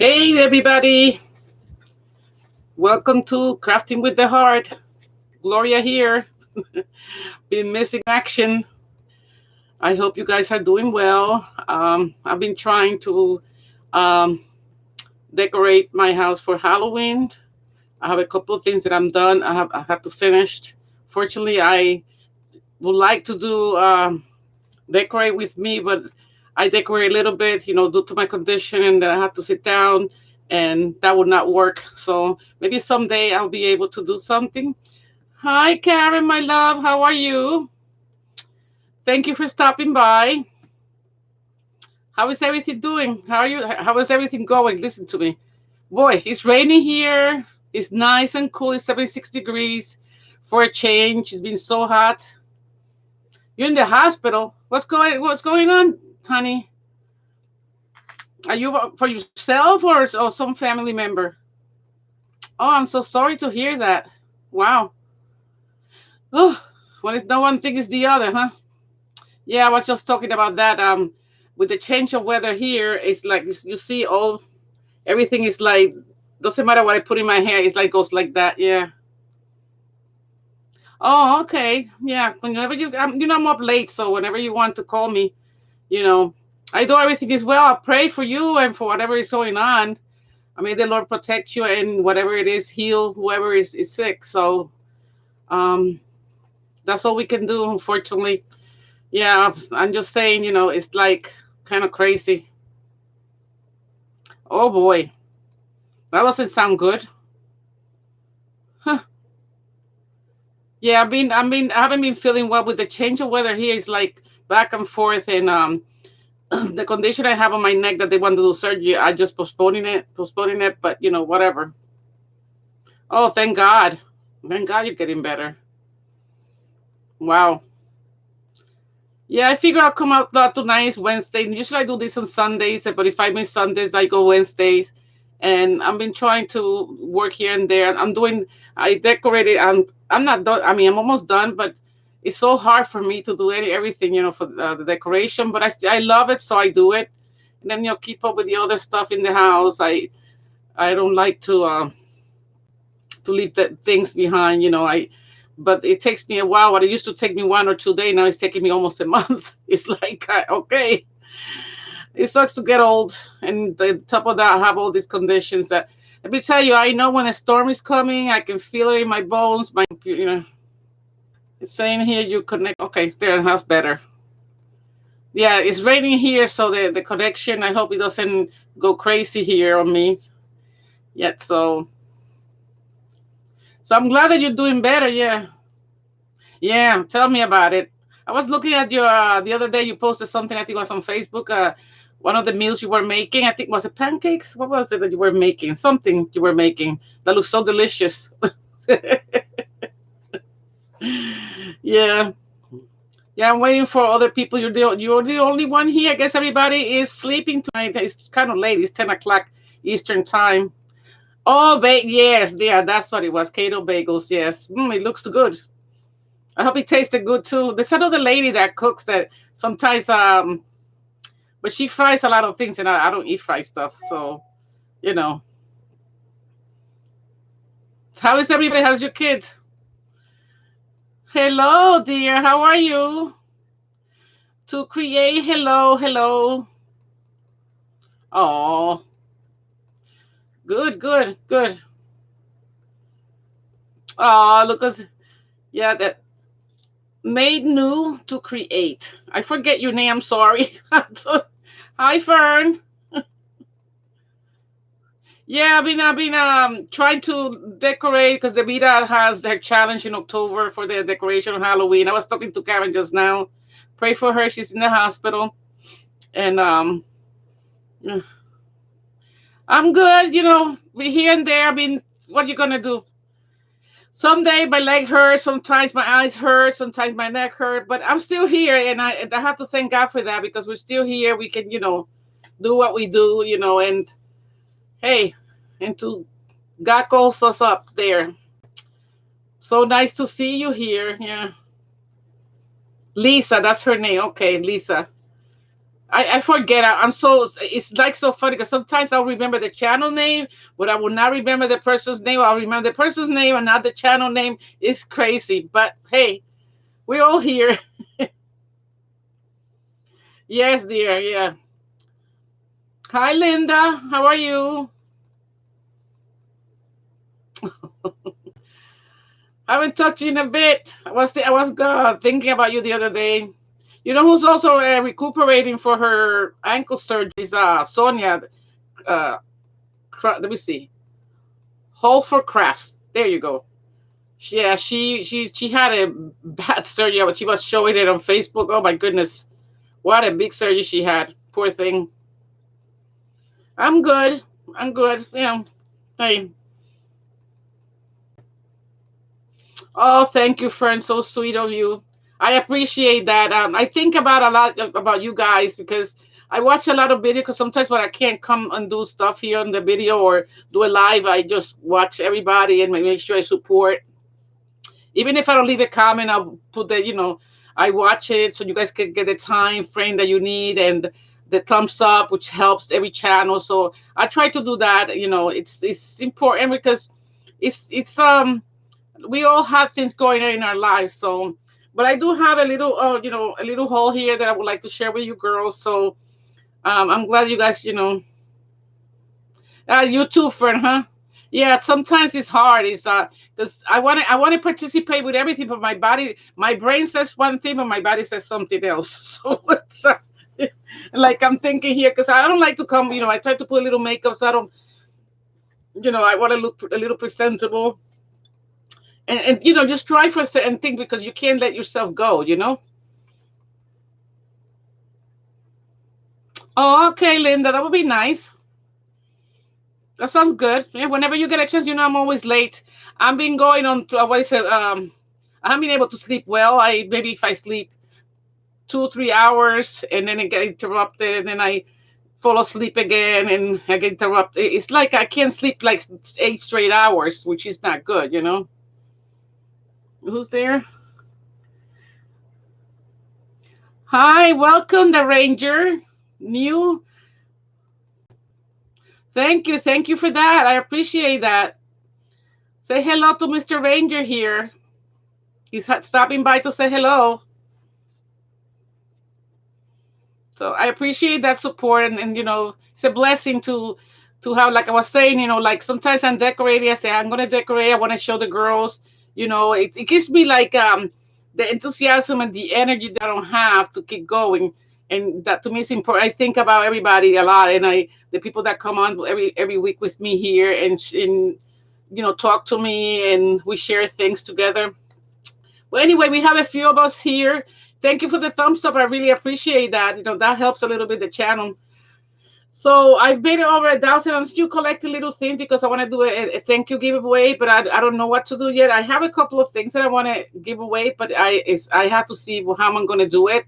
Hey, everybody. Welcome to Crafting with the Heart. Gloria here. Been missing action. I hope you guys are doing well. I've been trying to um, decorate my house for Halloween. I have a couple of things that I'm done. I have to finish. Fortunately, I would like to do decorate with me, but I decorate a little bit, due to my condition, and then I have to sit down, and that would not work. So maybe someday I'll be able to do something. Hi, Karen, my love. How are you? Thank you for stopping by. How is everything doing? How are you? How is everything going? Listen to me. Boy, it's raining here. It's nice and cool. It's 76 degrees for a change. It's been so hot. You're in the hospital. What's going on, honey? Are you for yourself or some family member? Oh, I'm so sorry to hear that. Wow. Oh, when it's no one thing is the other, huh? Yeah, I was just talking about that. With the change of weather here, it's like you see all everything is like doesn't matter what I put in my hair. It's like goes like that. Yeah. Oh, okay. Yeah. Whenever I'm up late, so whenever you want to call me, you know, I do everything is well. I pray for you and for whatever is going on. I may the Lord protect you and whatever it is, heal whoever is sick. So um, that's all we can do, unfortunately. Yeah, I'm just saying, it's like kind of crazy. Oh boy, that doesn't sound good. Huh. Yeah, I haven't been feeling well with the change of weather here. It's like back and forth, and the condition I have on my neck that they want to do surgery, I just postponing it. But whatever. Oh, thank God you're getting better. Wow. Yeah, I figure I'll come out not tonight is Wednesday. Usually I do this on Sundays, but if I miss Sundays, I go Wednesdays. And I've been trying to work here and there. I decorated. I'm not done. I mean, I'm almost done, but it's so hard for me to do everything, for the decoration. But I love it, so I do it. And then keep up with the other stuff in the house. I don't like to leave the things behind. But it takes me a while. What it used to take me 1 or 2 days, now it's taking me almost a month. It's like okay, it sucks to get old, and the top of that, I have all these conditions that. Let me tell you, I know when a storm is coming. I can feel it in my bones. It's saying here you connect. Okay, there, that's better. Yeah, it's raining here, so the connection. I hope it doesn't go crazy here on me yet. So I'm glad that you're doing better. Yeah. Yeah, tell me about it. I was looking at your the other day. You posted something. I think it was on Facebook. One of the meals you were making. I think was it pancakes. What was it that you were making? Something you were making that looks so delicious. Yeah, yeah. I'm waiting for other people. You're the only one here. I guess everybody is sleeping tonight. It's kind of late. It's 10 o'clock Eastern time. Oh, yes, yeah. That's what it was. Keto bagels. Yes, it looks good. I hope it tasted good too. There's another lady that cooks that sometimes, but she fries a lot of things, and I don't eat fried stuff. So, you know, how is everybody? How's your kid? Hello, dear. How are you? To create. Hello, hello. Oh, good, good, good. Oh, look at yeah, that made new to create. I forget your name. I'm sorry. Hi, Fern. Yeah, I've been trying to decorate because the Vita has their challenge in October for the decoration of Halloween. I was talking to Karen just now. Pray for her. She's in the hospital, and I'm good. We here and there. I mean, what you gonna do? Someday my leg hurts. Sometimes my eyes hurt. Sometimes my neck hurt. But I'm still here, and I have to thank God for that because we're still here. We can do what we do. And hey, and to God calls us up there. So nice to see you here. Yeah. Lisa, that's her name. Okay, Lisa. I forget. I'm so, it's like so funny because sometimes I'll remember the channel name, but I will not remember the person's name. I'll remember the person's name and not the channel name. It's crazy. But hey, we're all here. Yes, dear. Yeah. Hi, Linda. How are you? I haven't talked to you in a bit. I was thinking about you the other day. You know who's also recuperating for her ankle surgery is Sonia. Uh, let me see. Hall for Crafts. There you go. Yeah, she had a bad surgery, but she was showing it on Facebook. Oh my goodness, what a big surgery she had. Poor thing. I'm good. I'm good. Yeah. Hey. Oh, thank you, friend. So sweet of you. I appreciate that. I think about a lot about you guys because I watch a lot of video. Because sometimes when I can't come and do stuff here on the video or do a live, I just watch everybody and make sure I support. Even if I don't leave a comment, I'll put I watch it so you guys can get the time frame that you need and the thumbs up, which helps every channel. So I try to do that. It's important because it's we all have things going on in our lives. So, but I do have a little a little haul here that I would like to share with you girls. So I'm glad you guys you too, friend, huh? Yeah, sometimes it's hard. It's because I want to participate with everything, but my brain says one thing, but my body says something else. So it's like I'm thinking here because I don't like to come. I try to put a little makeup, so I don't. I want to look a little presentable, and just try for certain things because you can't let yourself go. Oh, okay, Linda, that would be nice. That sounds good. Yeah, whenever you get a chance, I'm always late. I've been going on to what is it? I haven't been able to sleep well. Maybe if I sleep 2 3 hours and then it get interrupted and then I fall asleep again and I get interrupted. It's like I can't sleep like 8 straight hours, which is not good. Who's there? Hi, welcome the Ranger. New. Thank you for that. I appreciate that. Say hello to Mr. Ranger here. He's stopping by to say hello. So I appreciate that support, and it's a blessing to have, like I was saying, like sometimes I'm decorating. I say I'm gonna decorate. I want to show the girls. It gives me like the enthusiasm and the energy that I don't have to keep going, and that to me is important. I think about everybody a lot, and the people that come on every week with me here and talk to me, and we share things together. Well, anyway, we have a few of us here. Thank you for the thumbs up. I really appreciate that. That helps a little bit the channel. So I've made it over 1,000. I'm still collecting little things because I want to do a thank you giveaway, but I don't know what to do yet. I have a couple of things that I want to give away, but I have to see how I'm going to do it.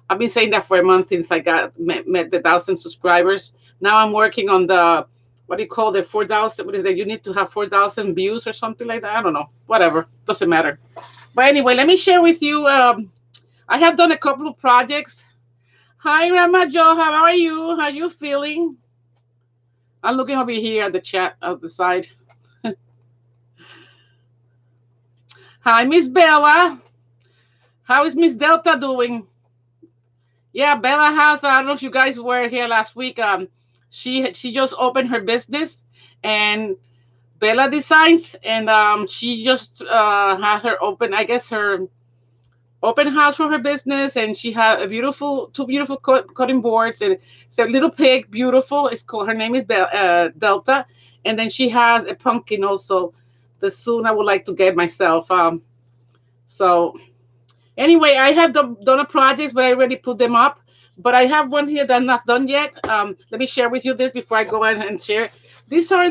I've been saying that for a month since I met the 1,000 subscribers. Now I'm working on the, what do you call the 4,000? What is that? You need to have 4,000 views or something like that. I don't know. Whatever. Doesn't matter. But anyway, let me share with you. I have done a couple of projects. Hi, Rama Joe. How are you? How are you feeling? I'm looking over here at the chat of the side. Hi, Miss Bella. How is Miss Delta doing? Yeah, Bella has. I don't know if you guys were here last week. She just opened her business, and Bella Designs, and she just had her open. I guess her open house for her business, and she had two beautiful cutting boards, and it's a little pig, beautiful. It's called, her name is Delta, and then she has a pumpkin also that soon I would like to get myself. So anyway, I have done a project, but I already put them up, but I have one here that's not done yet. Let me share with you this before I go ahead and share. These are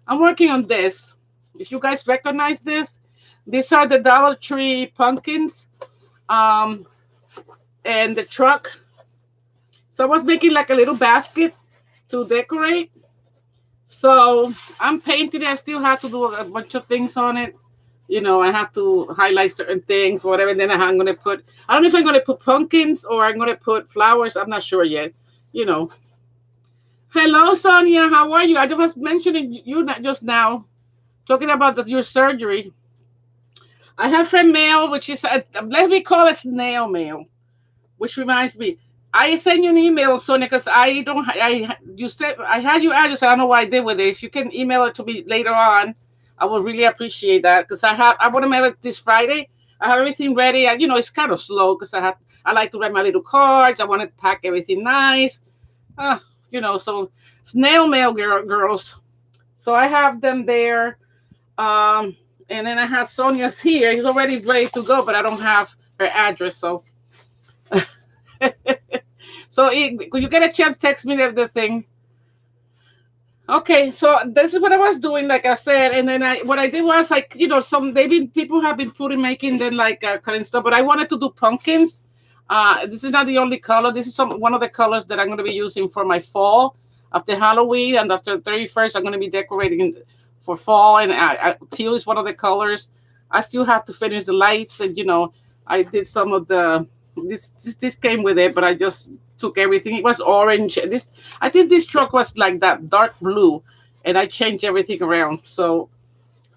I'm working on this. If you guys recognize this, these are the Dollar Tree pumpkins, and the truck. So I was making like a little basket to decorate. So I'm painting it. I still have to do a bunch of things on it. I have to highlight certain things, whatever. And then I'm going to put, I don't know if I'm going to put pumpkins or I'm going to put flowers. I'm not sure yet. You know. Hello, Sonia. How are you? I was mentioning you just now, talking about your surgery. I have friend mail, which is, let me call it snail mail, which reminds me. I sent you an email, Sonia, because I don't, you said, I had your address. I don't know what I did with it. If you can email it to me later on, I would really appreciate that because I want to mail it this Friday. I have everything ready. It's kind of slow because I like to write my little cards. I want to pack everything nice. Uh, so snail mail girls. So I have them there. Um, and then I have Sonia's here. He's already ready to go, but I don't have her address. So, could you get a chance? Text me the thing. Okay, so this is what I was doing, like I said, and then what I did was like, some maybe people have been making them like cutting stuff, but I wanted to do pumpkins. This is not the only color. This is one of the colors that I'm going to be using for my fall. After Halloween and after 31st, I'm going to be decorating for fall, and teal is one of the colors. I still have to finish the lights, and I did some of the this came with it, but I just took everything. It was orange. I think this truck was like that dark blue, and I changed everything around. So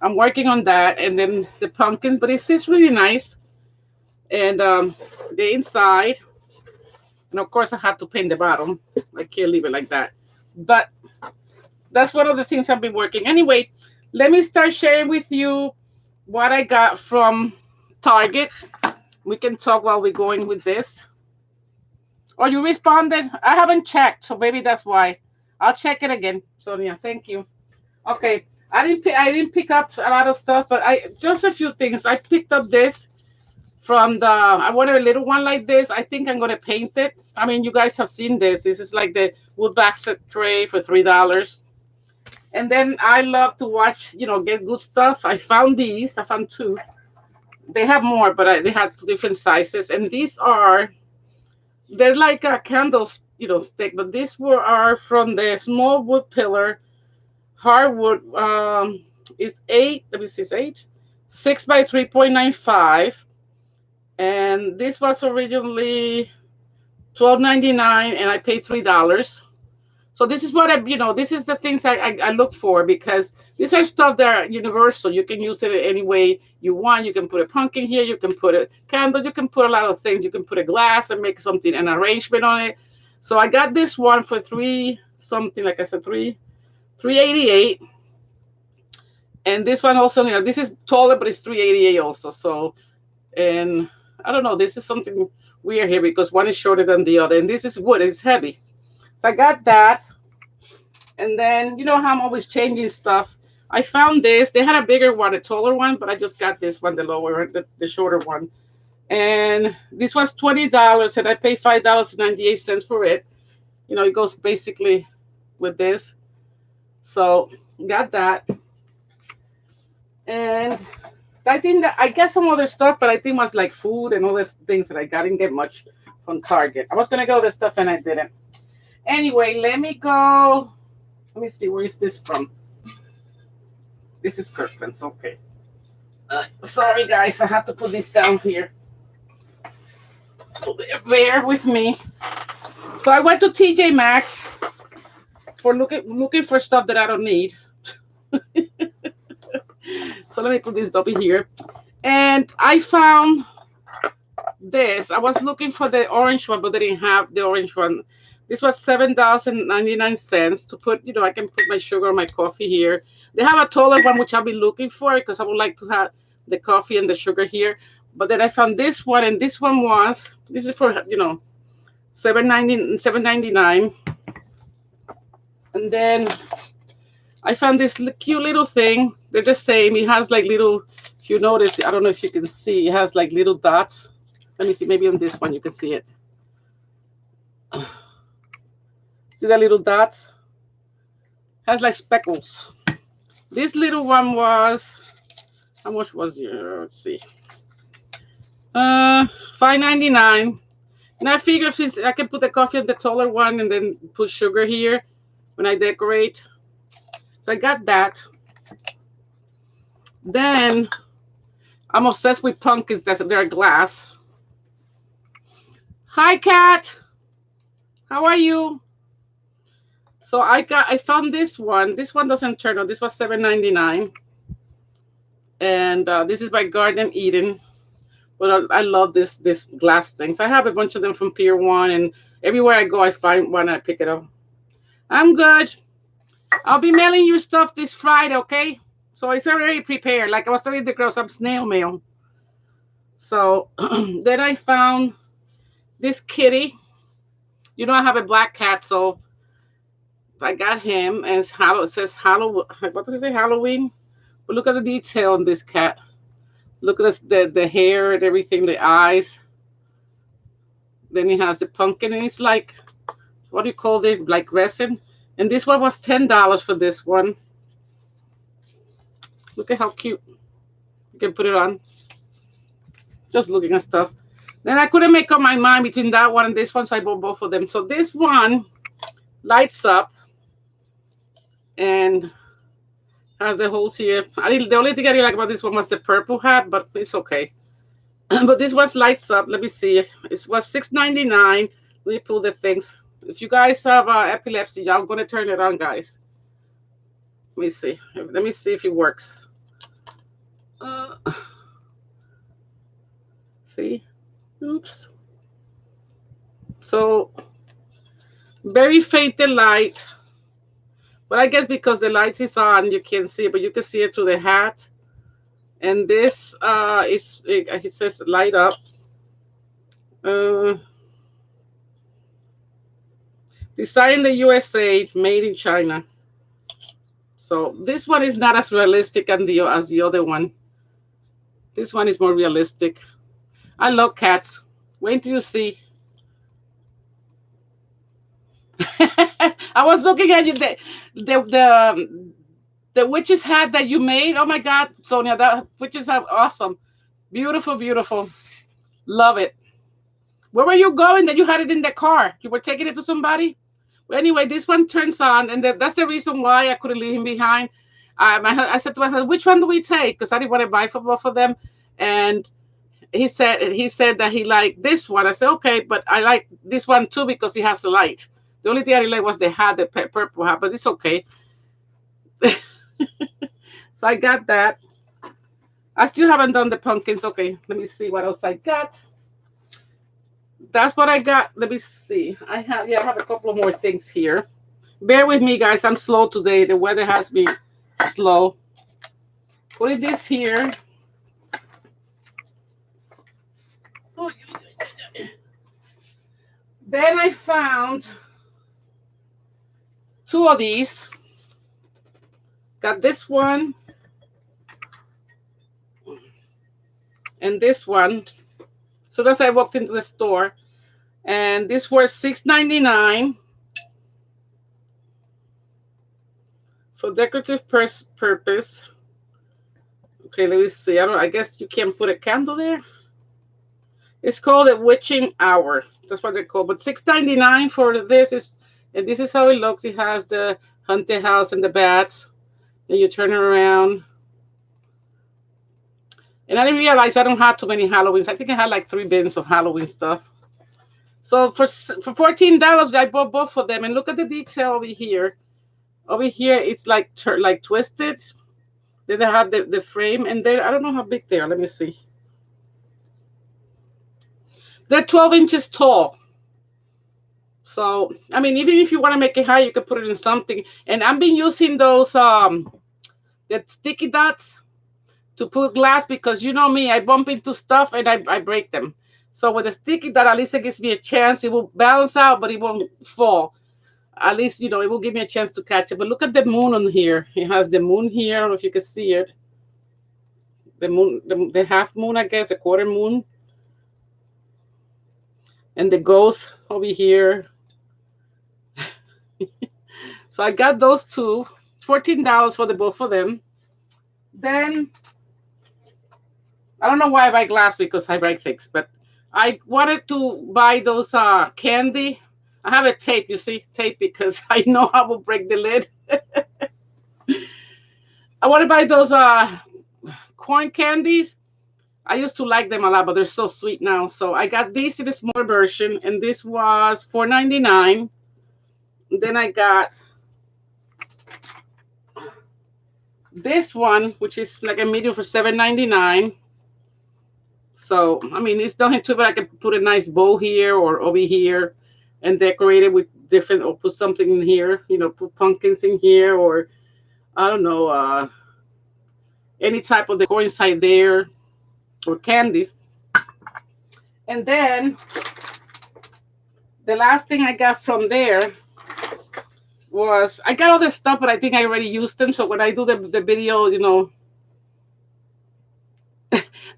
I'm working on that, and then the pumpkins. But it's really nice, and the inside, and of course I have to paint the bottom. I can't leave it like that. But that's one of the things I've been working. Anyway, let me start sharing with you what I got from Target. We can talk while we're going with this. Oh, you responded? I haven't checked, so maybe that's why. I'll check it again, Sonia. Thank you. Okay. I didn't pick up a lot of stuff, but I just a few things. I picked up this from I wanted a little one like this. I think I'm gonna paint it. I mean, you guys have seen this. This is like the wood basket tray for $3. And then I love to watch, get good stuff. I found these. I found two. They have more, but they have two different sizes. And they're like a candles, stick. But these are from the small wood pillar hardwood. It's eight. Let me see, it's eight, 6 by 3.95, and this was originally $12.99, and I paid $3. So this is what this is the things I look for, because these are stuff that are universal. You can use it any way you want. You can put a pumpkin here. You can put a candle. You can put a lot of things. You can put a glass and make something, an arrangement on it. So I got this one for three something, like I said, 388. And this one also, this is taller, but it's 388 also. So, and I don't know, this is something weird here because one is shorter than the other. And this is wood, it's heavy. So I got that. And then, how I'm always changing stuff. I found this. They had a bigger one, a taller one, but I just got this one, the lower, the shorter one. And this was $20, and I paid $5.98 for it. It goes basically with this. So got that. And I think that I got some other stuff, but I think it was like food and all these things that I got. Didn't get much from Target. I was gonna go this stuff and I didn't. Anyway, let me go. Let me see, where is this from? This is Kirklands. Okay. Sorry guys, I have to put this down here. Bear with me. So I went to TJ Maxx for looking for stuff that I don't need. So let me put this up here. And I found this. I was looking for the orange one, but they didn't have the orange one. This was $7.99 to put, I can put my sugar or my coffee here. They have a taller one, which I'll be looking for because I would like to have the coffee and the sugar here. But then I found this one, and this is for, $7.99. And then I found this cute little thing. They're the same. It has like little, if you notice, I don't know if you can see, it has like little dots. Let me see, maybe on this one you can see it. See the little dots? Has like speckles. This little one was, how much was it? Let's see. $5.99. And I figured since I can put the coffee in the taller one and then put sugar here when I decorate. So I got that. Then I'm obsessed with pumpkins that they're glass. Hi, Kat. How are you? So I found this one. This one doesn't turn on. This was $7.99, and this is by Garden Eden. But I love this glass things. I have a bunch of them from Pier One, and everywhere I go, I find one and I pick it up. I'm good. I'll be mailing you stuff this Friday, okay? So it's already prepared. Like I was telling the girls, I'm snail mail. So then I found this kitty. You know, I have a black cat, so I got him, and it says Halloween. What does it say? Halloween. But look at the detail on this cat. Look at this, the hair and everything, the eyes. Then he has the pumpkin, and it's like, what do you call it? Like resin. And this one was $10 for this one. Look at how cute. You can put it on. Just looking at stuff. Then I couldn't make up my mind between that one and this one, so I bought both of them. So this one lights up and has the holes here. The only thing I didn't like about this one was the purple hat, but it's okay. But this one lights up. Let me see. It was $6.99. Let me pull the things. If you guys have epilepsy, y'all gonna turn it on, guys. Let me see. Let me see if it works. See? Oops. So very fainted light. But I guess because the light is on, you can't see it, but you can see it through the hat. And this it says light up. Designed in the USA, made in China. So this one is not as realistic as the other one. This one is more realistic. I love cats. Wait till you see. I was looking at you the witch's hat that you made. Oh my God, Sonia, that witch's hat, awesome, beautiful, beautiful, love it. Where were you going that you had it in the car? You were taking it to somebody? Well, anyway, this one turns on, and that's the reason why I couldn't leave him behind. I said to my husband, which one do we take? Because I didn't want to buy for both of them. And he said that he liked this one. I said, okay, but I like this one too because it has the light. The only thing I didn't like was the hat, the purple hat, but it's okay. So I got that. I still haven't done the pumpkins. Okay, let me see what else I got. That's what I got. Let me see. I have a couple of more things here. Bear with me, guys. I'm slow today. The weather has been slow. Put this here. Then I found two of these. Got this one and this one. So as I walked into the store, and these were $6.99 for decorative purpose. Okay, let me see. I guess you can put a candle there. It's called a witching hour. That's what they're called. But $6.99 for this and this is how it looks. It has the haunted house and the bats. And you turn it around. And I didn't realize I don't have too many Halloweens. I think I had like 3 bins of Halloween stuff. So for $14, I bought both of them. And look at the detail over here. Over here, it's like twisted. Then they have the frame. And I don't know how big they are. Let me see. They're 12 inches tall. So, I mean, even if you want to make it high, you can put it in something. And I've been using those the sticky dots to put glass because you know me, I bump into stuff and I break them. So with the sticky dot, at least it gives me a chance. It will balance out, but it won't fall. At least, it will give me a chance to catch it. But look at the moon on here. It has the moon here. I don't know if you can see it. The moon, the half moon, I guess, a quarter moon. And the ghost over here. So I got those two. $14 for the both of them. Then I don't know why I buy glass because I break things, but I wanted to buy those candy. I have a tape, you see, tape because I know I will break the lid. I want to buy those corn candies. I used to like them a lot, but they're so sweet now. So I got these in a small version, and this was $4.99. Then I got this one, which is like a medium for $7.99. So I mean, it's nothing too bad. I can put a nice bow here or over here, and decorate it with different, or put something in here. Put pumpkins in here, or I don't know, any type of decor inside there, or candy. And then the last thing I got from there was, I got all this stuff, but I think I already used them. So when I do the video,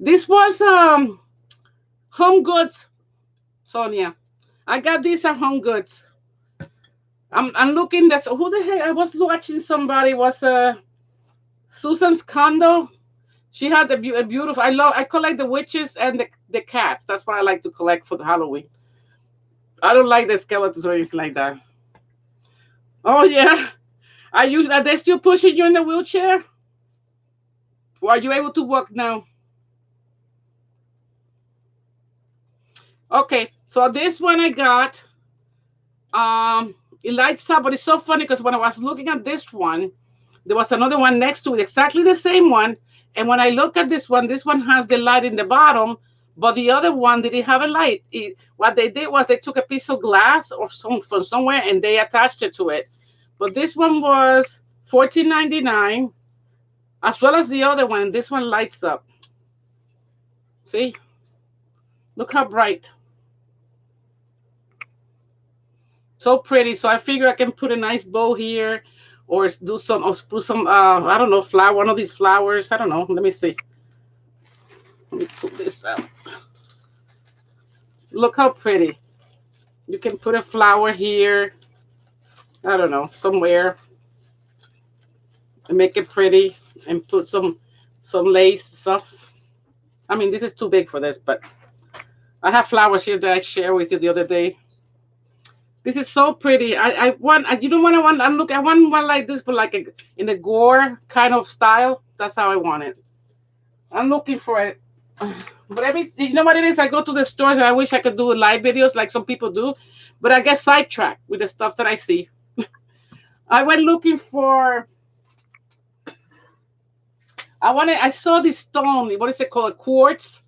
this was Home Goods, Sonia. I got these at Home Goods. I'm looking. That's who the heck I was watching. Somebody was Susan's Condo. She had a beautiful. I collect the witches and the cats. That's what I like to collect for the Halloween. I don't like the skeletons or anything like that. Oh yeah, are they still pushing you in the wheelchair? Or are you able to walk now? Okay, so this one I got. It lights up, but it's so funny because when I was looking at this one, there was another one next to it, exactly the same one. And when I look at this one has the light in the bottom, but the other one didn't have a light. What they did was they took a piece of glass or from somewhere and they attached it to it. But this one was $14.99, as well as the other one. This one lights up. See? Look how bright. So pretty. So I figure I can put a nice bow here, or put some I don't know, flower, one of these flowers. I don't know. Let me see. Let me put this out. Look how pretty. You can put a flower here. I don't know, somewhere. And make it pretty, and put some lace stuff. I mean, this is too big for this, but I have flowers here that I shared with you the other day. This is so pretty. I want. You don't want one. I want one like this, but like in a gore kind of style. That's how I want it. I'm looking for it. But you know what it is? I go to the stores and I wish I could do live videos like some people do, but I get sidetracked with the stuff that I see. I went looking for. I saw this stone. What is it called? Quartz.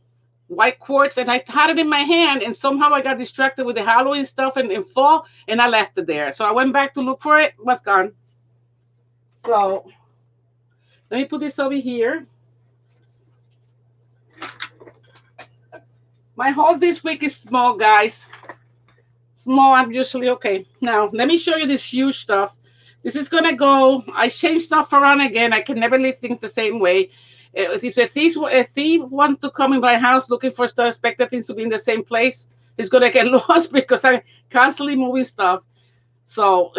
White quartz, and I had it in my hand, and somehow I got distracted with the Halloween stuff and fall, and I left it there. So I went back to look for it. It was gone. So let me put this over here. My haul this week is small, guys. Small. I'm usually okay. Now let me show you this huge stuff. This is gonna go. I change stuff around again. I can never leave things the same way. If a thief wants to come in my house looking for stuff, expecting things to be in the same place, he's gonna get lost because I'm constantly moving stuff. So,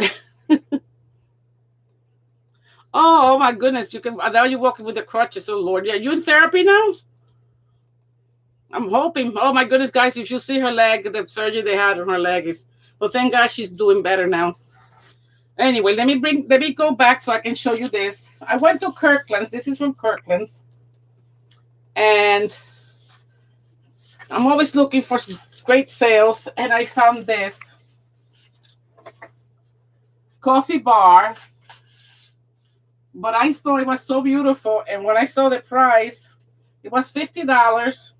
oh my goodness, you can now you're walking with the crutches. Oh Lord, yeah, you in therapy now? I'm hoping. Oh my goodness, guys, if you see her leg, the surgery they had on her leg is. Well, thank God she's doing better now. Anyway, let me go back so I can show you this. I went to Kirklands. This is from Kirklands. And I'm always looking for great sales. And I found this coffee bar. But I thought it was so beautiful. And when I saw the price, it was $50.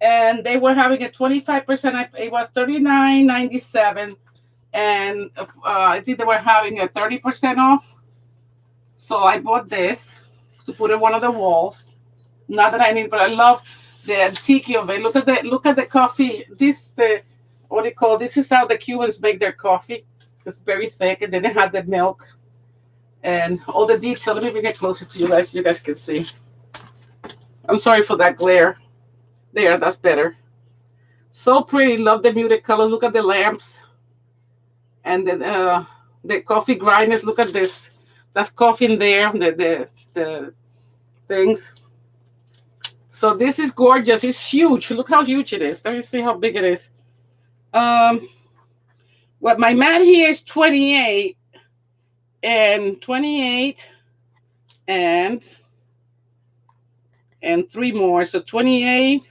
And they were having a 25%. It was $39.97. And I think they were having a 30% off. So I bought this to put in one of the walls. Not that I need, but I love the antique of it. Look at the coffee. This is how the Cubans make their coffee. It's very thick, and then they have the milk and all the detail. Let me bring it closer to you guys so you guys can see. I'm sorry for that glare. There, that's better. So pretty. Love the muted colors. Look at the lamps. And then the coffee grinders. Look at this. That's coffee in there. The things. So this is gorgeous. It's huge. Look how huge it is. Let me see how big it is. What my mat here is 28 and 28 and and 3 more. So 28,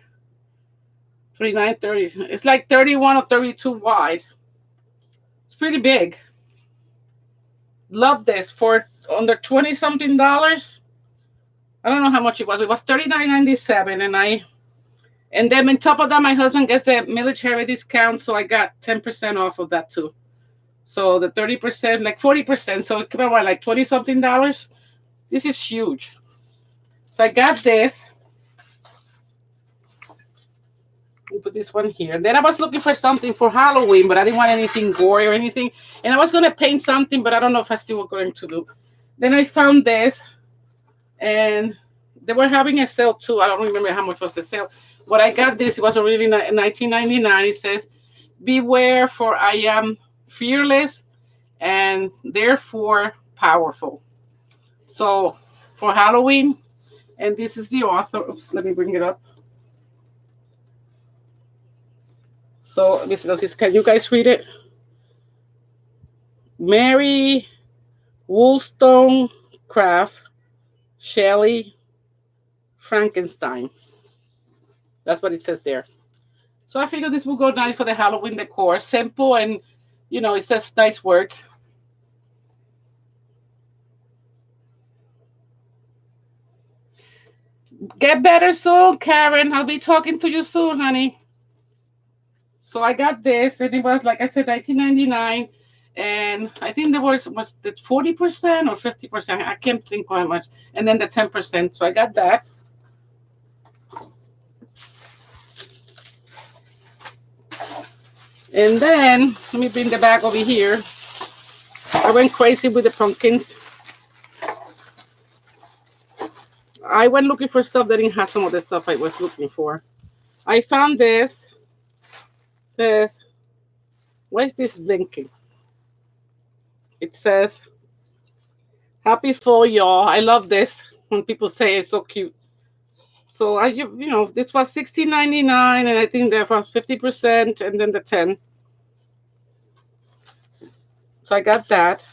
29, 30. It's like 31 or 32 wide. It's pretty big. Love this for under 20 something dollars. I don't know how much it was. It was $39.97, and then on top of that, my husband gets a military discount, so I got 10% off of that too. So the 30%, like 40%. So it came out like 20 something dollars. This is huge. So I got this. We put this one here. Then I was looking for something for Halloween, but I didn't want anything gory or anything. And I was going to paint something, but I don't know if I still was going to do. Then I found this, and they were having a sale too. I don't remember how much was the sale. But I got this. It was really $19.99. It says, "Beware, for I am fearless and therefore powerful." So for Halloween, and this is the author. Oops, let me bring it up. So this can you guys read it? Mary Wollstonecraft Shelley Frankenstein. That's what it says there. So I figured this would go nice for the Halloween decor. Simple, and it says nice words. Get better soon, Karen. I'll be talking to you soon, honey. So I got this, and it was, like I said, $19.99. And I think there was the 40% or 50%. I can't think quite much. And then the 10%. So I got that. And then let me bring the bag over here. I went crazy with the pumpkins. I went looking for stuff that didn't have some of the stuff I was looking for. I found this. It says, why is this blinking? It says, "Happy fall, y'all." I love this when people say it's so cute. So this was $16.99, and I think there was 50%, and then the 10. So I got that,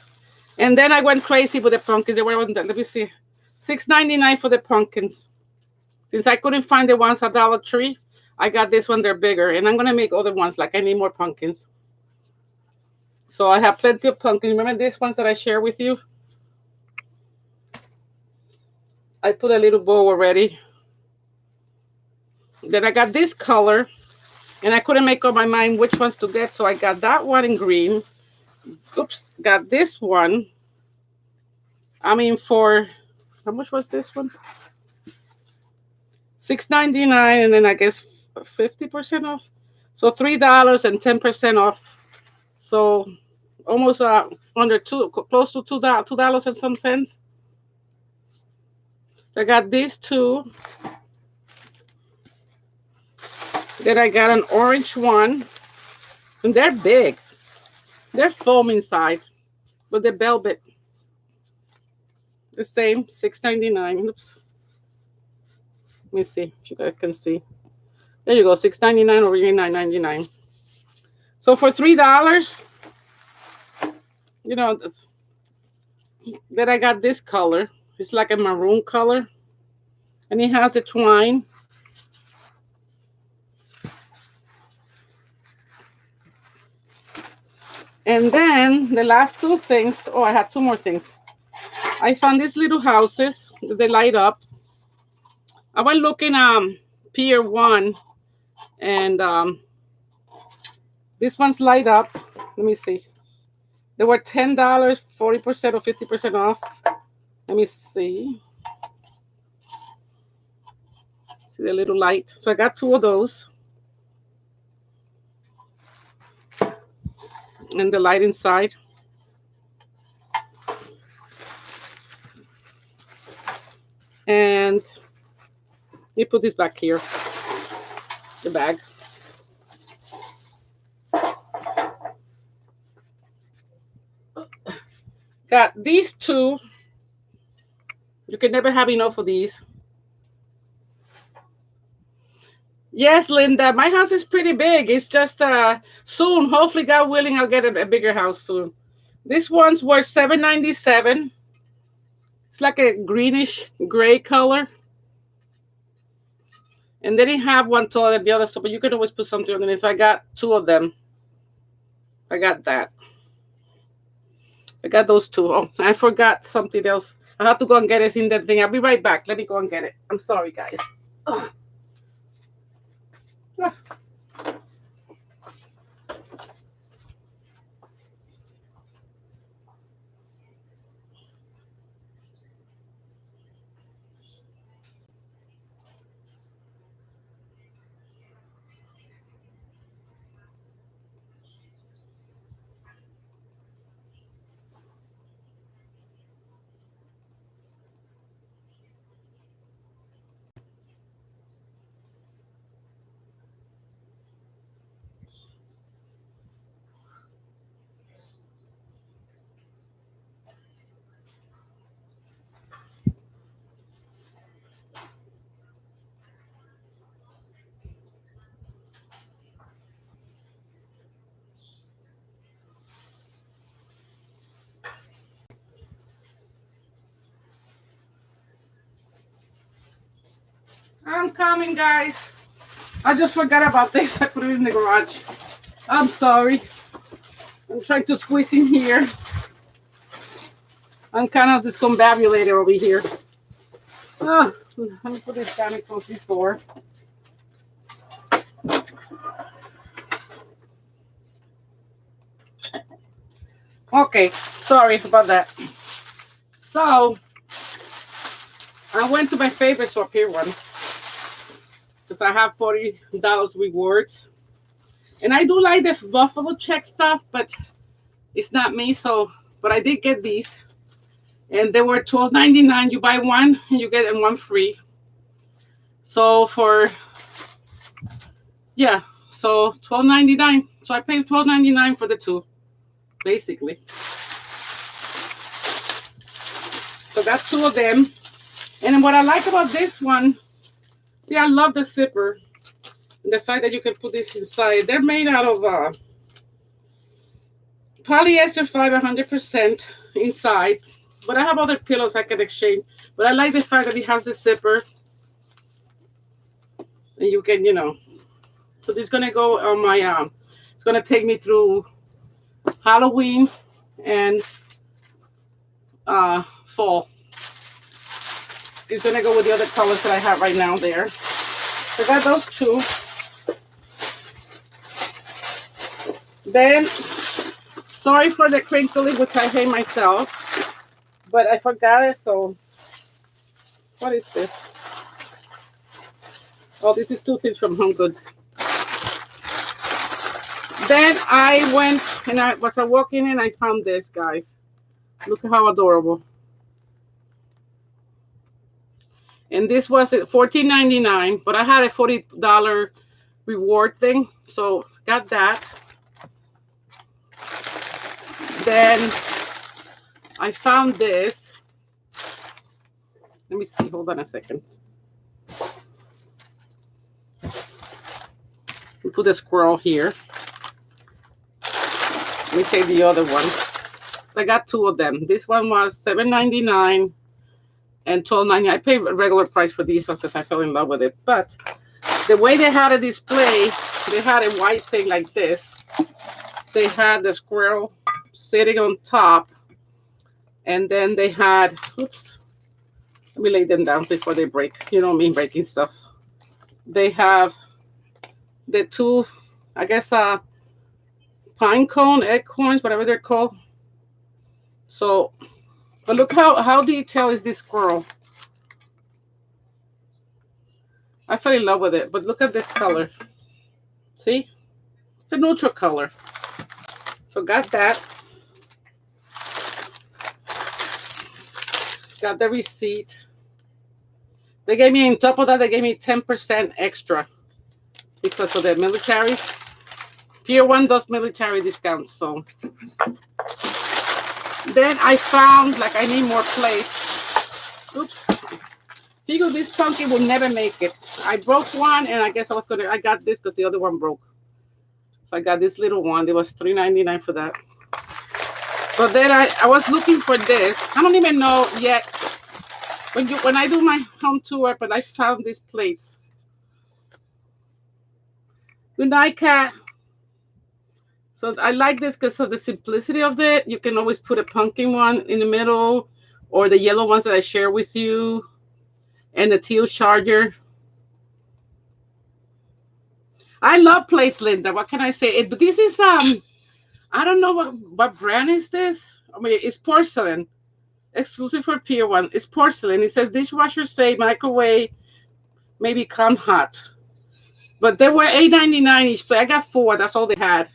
and then I went crazy with the pumpkins. They were on that. Let me see, $6.99 for the pumpkins. Since I couldn't find the ones at Dollar Tree, I got this one. They're bigger, and I'm gonna make other ones. Like I need more pumpkins. So I have plenty of pumpkins. Remember these ones that I shared with you? I put a little bow already. Then I got this color, and I couldn't make up my mind which ones to get. So I got that one in green. Oops, got this one. I mean, for how much was this one? $6.99, and then I guess 50% off. So $3 and 10% off. So almost under close to $2 and some cents. So I got these two. Then I got an orange one, and they're big. They're foam inside, but they're velvet. The same, $6.99. Oops. Let me see if you guys can see. There you go, $6.99 or $9.99. So for $3, then I got this color. It's like a maroon color, and it has a twine. And then the last two things. Oh, I have two more things. I found these little houses that they light up. I went looking Pier 1, and this one's light up. Let me see. They were $10, 40% or 50% off. Let me see. See the little light. So I got two of those. And the light inside. And you put this back here, the bag. Got these two. You can never have enough of these. Yes, Linda, my house is pretty big. It's just soon, hopefully, God willing, I'll get a bigger house soon. These ones were $7.97. It's like a greenish gray color. And they didn't have one toilet, the other stuff, but you could always put something underneath. So I got two of them. I got that. I got those two. Oh, I forgot something else. I have to go and get it in that thing. I'll be right back. Let me go and get it. I'm sorry, guys. Ugh. Ah. I'm coming, guys. I just forgot about this. I put it in the garage. I'm sorry. I'm trying to squeeze in here. I'm kind of discombobulated over here. Oh, let me put this down and close this door. Okay, sorry about that. So, I went to my favorite store, Pier 1, because I have $40 rewards. And I do like the Buffalo check stuff, but it's not me. So, but I did get these. And they were $12.99. You buy one and you get one free. So so $12.99. So I paid $12.99 for the two, basically. So got two of them. And what I like about this one, see, I love the zipper. And the fact that you can put this inside. They're made out of polyester fiber 100% inside. But I have other pillows I can exchange. But I like the fact that it has the zipper. And you can, So this is going to go on my, it's going to take me through Halloween and fall. It's going to go with the other colors that I have right now there. So I got those two. Then, sorry for the crinkly, which I hate myself. But I forgot it, so what is this? Oh, this is two things from Home Goods. Then I went and I was walking in and I found this, guys. Look at how adorable. And this was at $14.99, but I had a $40 reward thing, so got that. Then I found this. Let me see. Hold on a second. We put the squirrel here. Let me take the other one. So I got two of them. This one was $7.99 and $12.99. I paid a regular price for these ones because I fell in love with it. But the way they had a display, they had a white thing like this. They had the squirrel sitting on top. And then they had, oops, let me lay them down before they break. You know me breaking stuff. They have the two, I guess, pine cone, acorns, whatever they're called. So, but look how detailed is this squirrel. I fell in love with it, but look at this color. See? It's a neutral color. So got that. Got the receipt. They gave me, on top of that, they gave me 10% extra because of the military. Pier 1 does military discounts, so. Then I found, like, I need more plates. Oops. Figured this pumpkin will never make it. I broke one, and I guess I got this because the other one broke. So I got this little one. It was $3.99 for that. But then I was looking for this. I don't even know yet. When I do my home tour, but I found these plates. Good night, Cat. So I like this because of the simplicity of it. You can always put a pumpkin one in the middle, or the yellow ones that I share with you, and the teal charger. I love plates, Linda. What can I say? But this is I don't know what brand is this. I mean, it's porcelain, exclusive for Pier 1. It's porcelain. It says dishwasher safe, microwave, maybe come hot. But they were $8.99 each. But I got 4. That's all they had.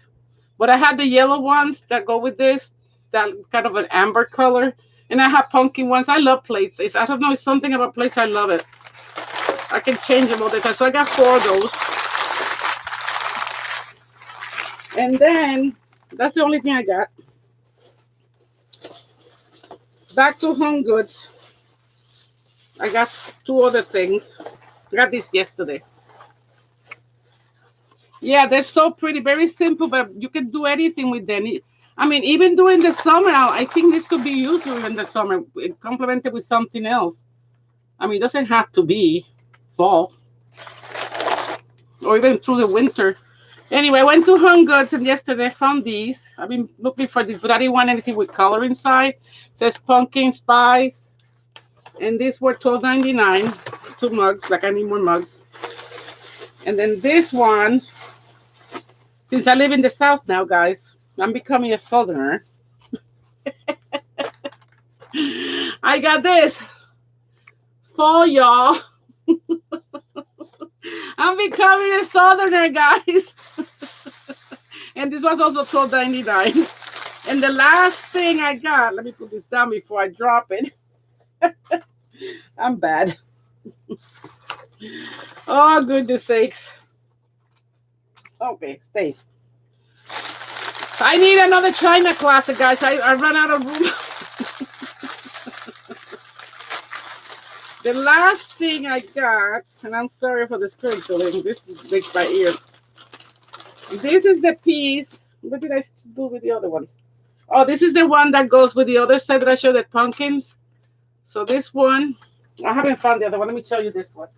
But I had the yellow ones that go with this, that kind of an amber color. And I have pumpkin ones. I love plates. I don't know. It's something about plates. I love it. I can change them all the time. So I got 4 of those. And then that's the only thing I got. Back to Home Goods. I got 2 other things. I got this yesterday. Yeah, they're so pretty. Very simple, but you can do anything with them. I mean, even during the summer, I think this could be used during the summer, complemented with something else. I mean, it doesn't have to be fall or even through the winter. Anyway, I went to Home Goods and yesterday I found these. I've been looking for this, but I didn't want anything with color inside. It says pumpkin spice. And these were $12.99. 2 mugs, like I need more mugs. And then this one, since I live in the South now, guys, I'm becoming a Southerner. I got this for y'all. I'm becoming a Southerner, guys. And this was also $12.99. And the last thing I got, let me put this down before I drop it. I'm bad. Oh, goodness sakes. Okay, stay. I need another China closet, guys. I run out of room. The last thing I got, and I'm sorry for the scribbling. This makes my ear. This is the piece. What did I do with the other ones? Oh, this is the one that goes with the other side that I showed, the pumpkins. So this one, I haven't found the other one. Let me show you this one.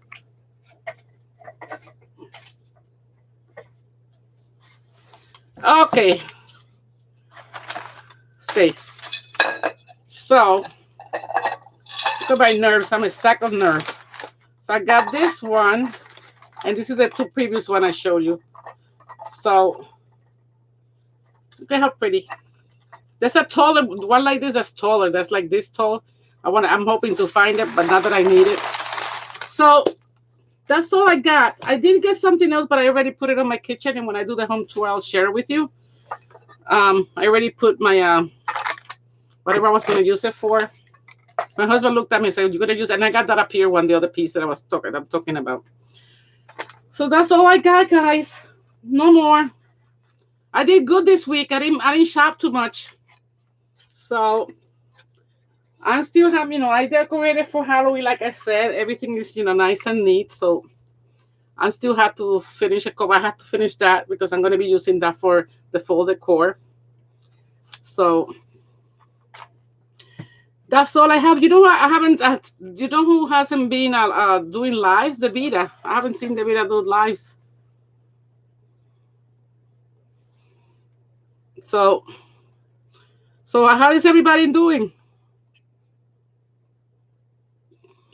Okay. See. So, look at my nerves. I'm a sack of nerves. So I got this one, and this is the 2 previous one I showed you. So, look at how pretty. There's a taller one like this. That's taller. That's like this tall. I'm hoping to find it, but not that I need it. So that's all I got. I did get something else, but I already put it on my kitchen. And when I do the home tour, I'll share it with you. I already put my whatever I was going to use it for. My husband looked at me and said, "You're going to use it." And I got that up here one, the other piece that I'm talking about. So that's all I got, guys. No more. I did good this week. I didn't shop too much. So I'm still having, I decorated for Halloween, like I said. Everything is, nice and neat. So I still have to finish it. I have to finish that because I'm going to be using that for the fall decor. So that's all I have. I haven't. Who hasn't been doing lives? The Vita. I haven't seen the Vita do lives. So how is everybody doing?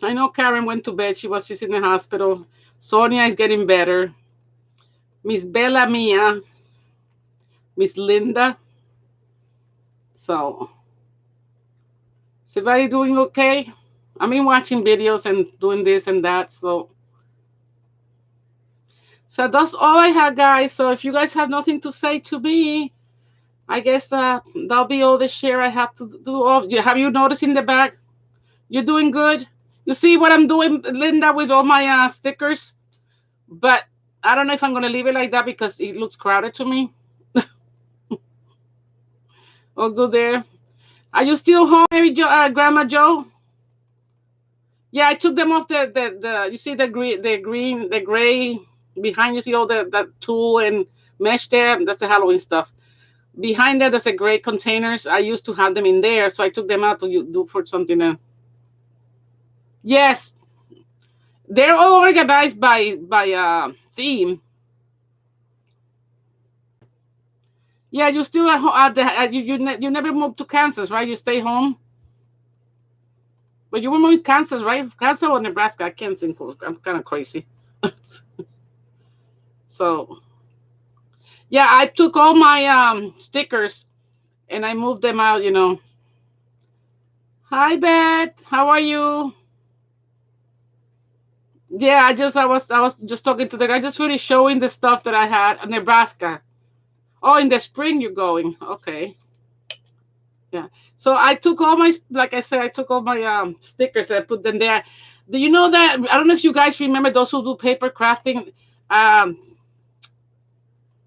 I know Karen went to bed. She's in the hospital. Sonia is getting better. Miss Bella Mia. Miss Linda. So everybody doing okay? I've been watching videos and doing this and that. So that's all I have, guys. So if you guys have nothing to say to me, I guess that'll be all the share I have to do. Have you noticed in the back? You're doing good. You see what I'm doing, Linda, with all my stickers? But I don't know if I'm going to leave it like that because it looks crowded to me. All good there. Are you still home, Grandma Joe? Yeah, I took them off the you see the gray behind. You see all that tulle and mesh there. That's the Halloween stuff. Behind that, there's a gray containers. I used to have them in there, so I took them out to do for something else. Yes, they're all organized by theme. Yeah, you still at the you never moved to Kansas, right? You stay home, but you were moving to Kansas, right? Kansas or Nebraska? I can't think. I'm kind of crazy. So yeah, I took all my stickers and I moved them out. Hi, Beth. How are you? Yeah, I was just talking to the guy, just really showing the stuff that I had in Nebraska. Oh, in the spring you're going. Okay. Yeah. So I took all my, like I said, I took all my stickers and I put them there. Do you know that? I don't know if you guys remember those who do paper crafting. Um,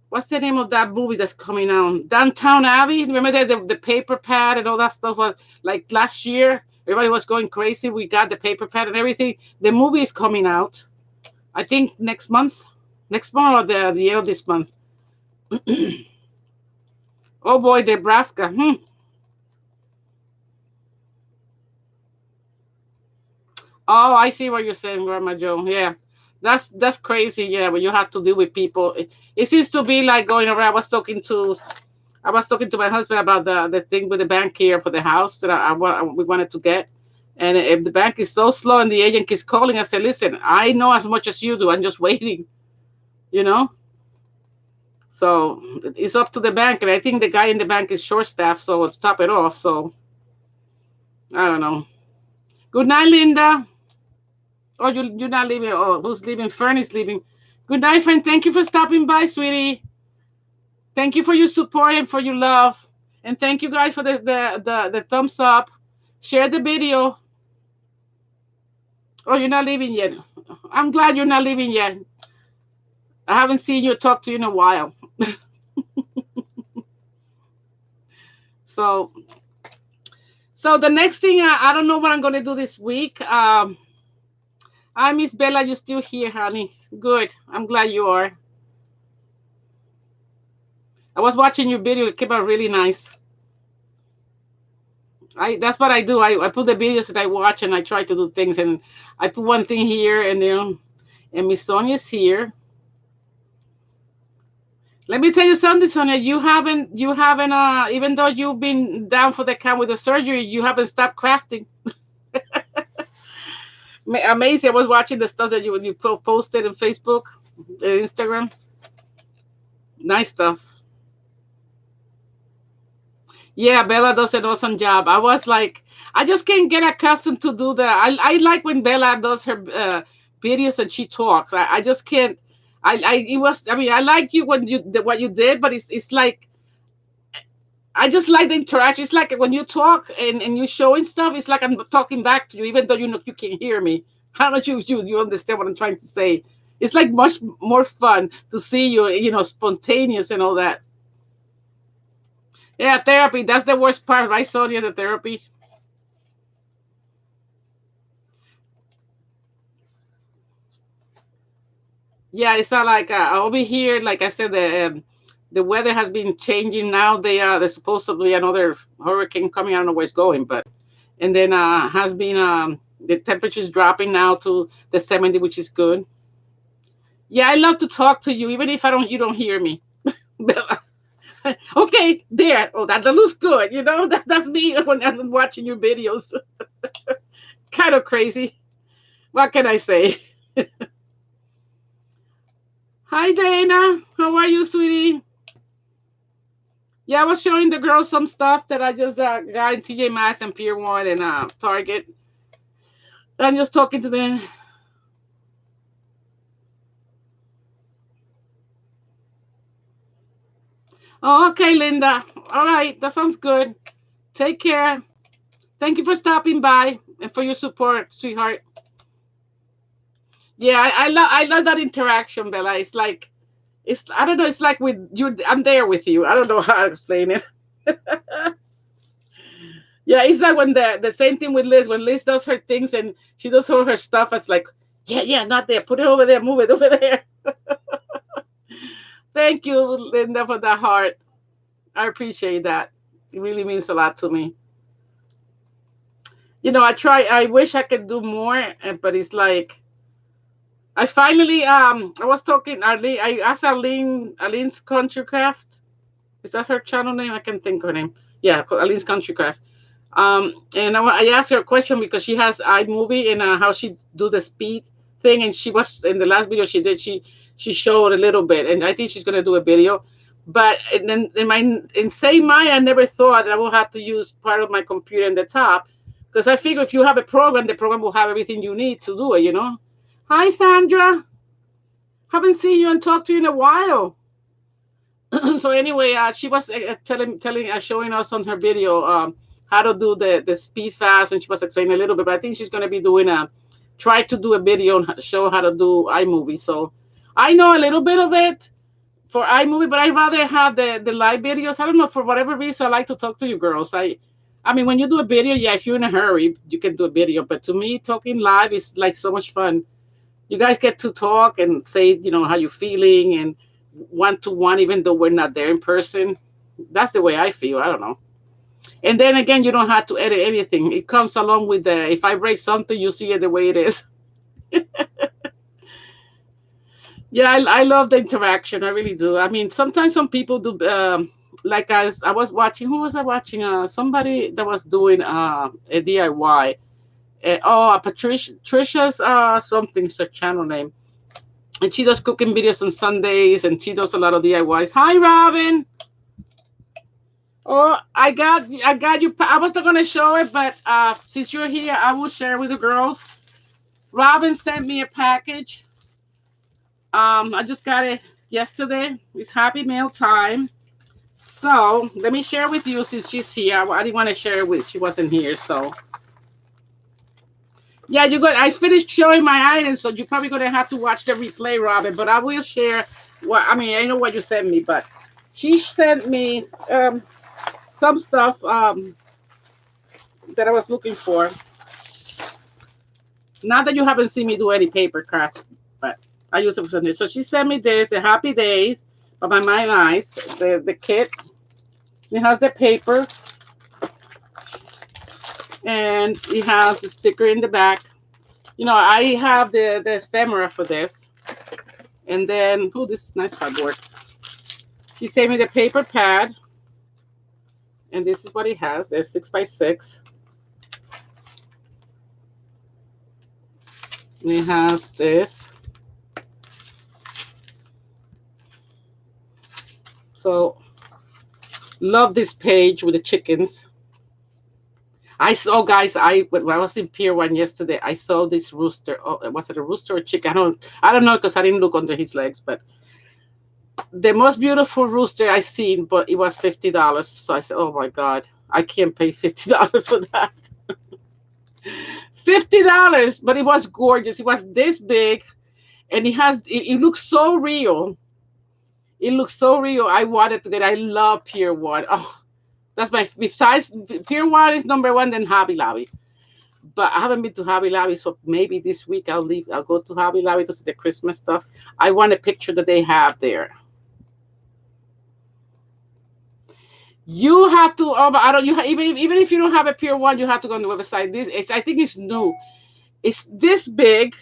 what's the name of that movie that's coming out? Downtown Abbey. Remember that the paper pad and all that stuff was like last year. Everybody was going crazy. We got the paper pad and everything. The movie is coming out. I think next month or the end of this month. Oh boy, Nebraska. Oh, I see what you're saying, Grandma Joe. Yeah, that's crazy. Yeah, when you have to deal with people, it seems to be like going around. I was talking to my husband about the thing with the bank here for the house that we wanted to get, and if the bank is so slow and the agent keeps calling, I said, "Listen, I know as much as you do. I'm just waiting." You know. So it's up to the bank, and I think the guy in the bank is short staffed. So to top it off, so I don't know. Good night, Linda. Oh, you're not leaving. Oh, who's leaving? Fern is leaving. Good night, friend. Thank you for stopping by, sweetie. Thank you for your support and for your love. And thank you guys for the thumbs up. Share the video. Oh, you're not leaving yet. I'm glad you're not leaving yet. I haven't seen you talk to you in a while. So the next thing, I don't know what I'm gonna do this week. Hi, Miss Bella, you still here, honey? Good. I'm glad you are. I was watching your video. It came out really nice. That's what I do. I put the videos that I watch and I try to do things, and I put one thing here and then, and Miss Sonia's here. Let me tell you something, Sonia. You haven't even though you've been down for the count with the surgery, you haven't stopped crafting. Amazing. I was watching the stuff that you posted on Facebook, Instagram. Nice stuff. Yeah, Bella does an awesome job. I was like, I just can't get accustomed to do that. I like when Bella does her videos and she talks. I just can't. It was. I mean, I like you when what you did, but it's like I just like the interaction. It's like when you talk and you showing stuff. It's like I'm talking back to you, even though you can hear me. How much you understand what I'm trying to say? It's like much more fun to see you, spontaneous and all that. Yeah, therapy. That's the worst part, right, Sonia? The therapy. Yeah, it's not like over here. Like I said, the weather has been changing now. There's supposedly another hurricane coming. I don't know where it's going, but and then has been the temperature's dropping now to the 70, which is good. Yeah, I love to talk to you, even if you don't hear me. Okay, there. Oh, that looks good. That's me when I'm watching your videos. Kind of crazy. What can I say? Hi, Dana. How are you, sweetie? Yeah, I was showing the girls some stuff that I just got in TJ Maxx and Pier 1 and Target. I'm just talking to them. Oh, okay, Linda. All right, that sounds good. Take care. Thank you for stopping by and for your support, sweetheart. Yeah, I love that interaction, Bella. It's like I don't know. It's like with you. I'm there with you. I don't know how to explain it. Yeah, it's like when the same thing with Liz. When Liz does her things and she does all her stuff, it's like, yeah, not there. Put it over there. Move it over there. Thank you, Linda, for that heart. I appreciate that. It really means a lot to me. I try. I wish I could do more, but it's like I finally I was talking Arlene. I asked Arlene's Country Craft. Is that her channel name? I can think of her name. Yeah, Aline's Country Craft. And I asked her a question because she has iMovie and how she do the speed thing, and she was in the last video she did. She showed a little bit, and I think she's gonna do a video. But and then in my insane mind, I never thought that I would have to use part of my computer in the top, because I figure if you have a program, the program will have everything you need to do it. You know. Hi, Sandra. Haven't seen you and talked to you in a while. So anyway, she was showing us on her video how to do the speed fast, and she was explaining a little bit. But I think she's going to be doing try to do a video and show how to do iMovie. So I know a little bit of it for iMovie, but I'd rather have the live videos. I don't know, for whatever reason, I like to talk to you girls. I mean, when you do a video, yeah, if you're in a hurry, you can do a video. But to me, talking live is like so much fun. You guys get to talk and say, how you're feeling, and one-to-one, even though we're not there in person. That's the way I feel. I don't know. And then again, you don't have to edit anything. It comes along with if I break something, you see it the way it is. Yeah, I love the interaction. I really do. I mean, sometimes some people do, like I was watching, who was I watching? Somebody that was doing a DIY. Patricia's something, it's a channel name. And she does cooking videos on Sundays, and she does a lot of DIYs. Hi, Robin. Oh, I got you. I was not gonna show it, but since you're here, I will share with the girls. Robin sent me a package. I just got it yesterday. It's Happy Mail time. So let me share with you since she's here. I didn't want to share it with. She wasn't here, so. Yeah, you got. I finished showing my items, so you're probably gonna have to watch the replay, Robin. But I will share. I know what you sent me, but she sent me some stuff that I was looking for. Not that you haven't seen me do any paper craft, but I use it for something. So she sent me this, a Happy Days by My Eyes, the kit. It has the paper. And it has a sticker in the back. I have the ephemera for this. And then, this is nice cardboard. She sent me the paper pad. And this is what it has. There's 6x6. And it has this. So, love this page with the chickens. I saw, guys, when I was in Pier 1 yesterday, I saw this rooster. Oh, was it a rooster or a chicken? I don't know, because I didn't look under his legs, but the most beautiful rooster I seen, but it was $50. So I said, oh my God, I can't pay $50 for that. $50, but it was gorgeous. It was this big, and it looks so real. It looks so real. I wanted to get. I love Pier 1. Oh. That's besides Pier 1 is number one, then Hobby Lobby. But I haven't been to Hobby Lobby, so maybe this week I'll go to Hobby Lobby to see the Christmas stuff. I want a picture that they have there. You have to. Even if you don't have a Pier 1, you have to go on the website. I think it's new. It's this big.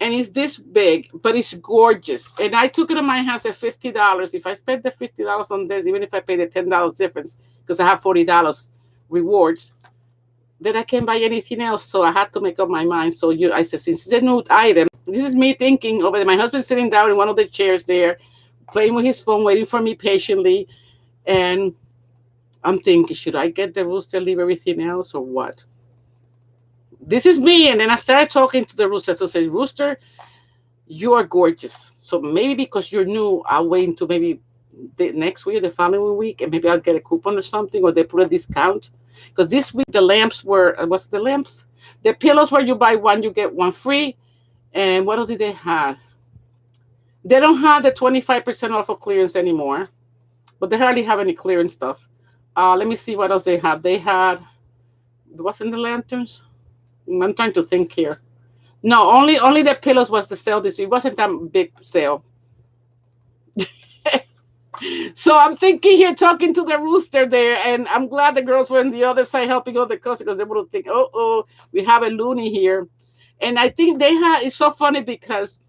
And it's this big, but it's gorgeous. And I took it in my hands at $50. If I spend the $50 on this, even if I pay the $10 difference, because I have $40 rewards, then I can't buy anything else. So I had to make up my mind. So I said, since it's a new item, this is me thinking over there. My husband sitting down in one of the chairs there, playing with his phone, waiting for me patiently. And I'm thinking, should I get the rooster, leave everything else, or what? This is me. And then I started talking to the rooster to say, Rooster, you are gorgeous. So maybe because you're new, I'll wait until maybe the next week, the following week, and maybe I'll get a coupon or something, or they put a discount. Because this week the lamps were, what's the lamps? The pillows where you buy one, you get one free. And what else did they have? They don't have the 25% off of clearance anymore, but they hardly have any clearance stuff. Let me see what else they have. They had, what's in the lanterns? I'm trying to think here. No, only the pillows was the sale this week. It wasn't that big sale. So I'm thinking here, talking to the rooster there, and I'm glad the girls were on the other side helping all the customers, because they would think, we have a loony here. And I think it's so funny because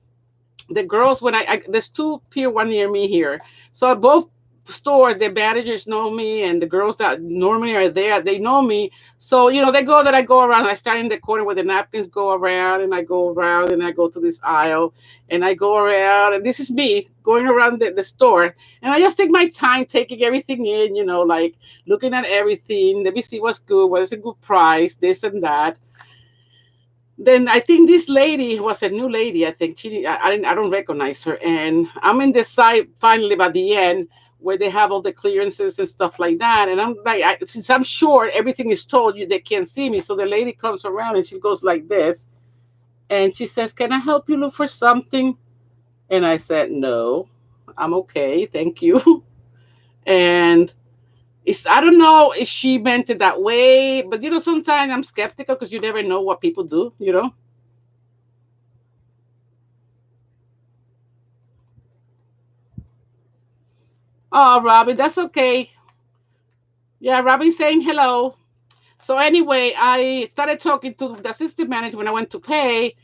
the girls, when there's two Pier 1 near me here. So both store, the managers know me, and the girls that normally are there, they know me. So they go that I go around. I start in the corner where the napkins go around, and I go around, and I go to this aisle, and I go around, and this is me going around the store, and I just take my time taking everything in, like looking at everything. Let me see what's good, what is a good price, this and that. Then I think this lady was a new lady. I think I don't recognize her, and I'm in the side finally by the end where they have all the clearances and stuff like that. And I'm like, since I'm short, everything is told you they can't see me. So the lady comes around and she goes like this, and she says, "Can I help you look for something?" And I said, "No, I'm okay, thank you." And I don't know if she meant it that way, but sometimes I'm skeptical because you never know what people do. Oh, Robin, that's okay. Yeah, Robin saying hello. So anyway, I started talking to the assistant manager when I went to pay,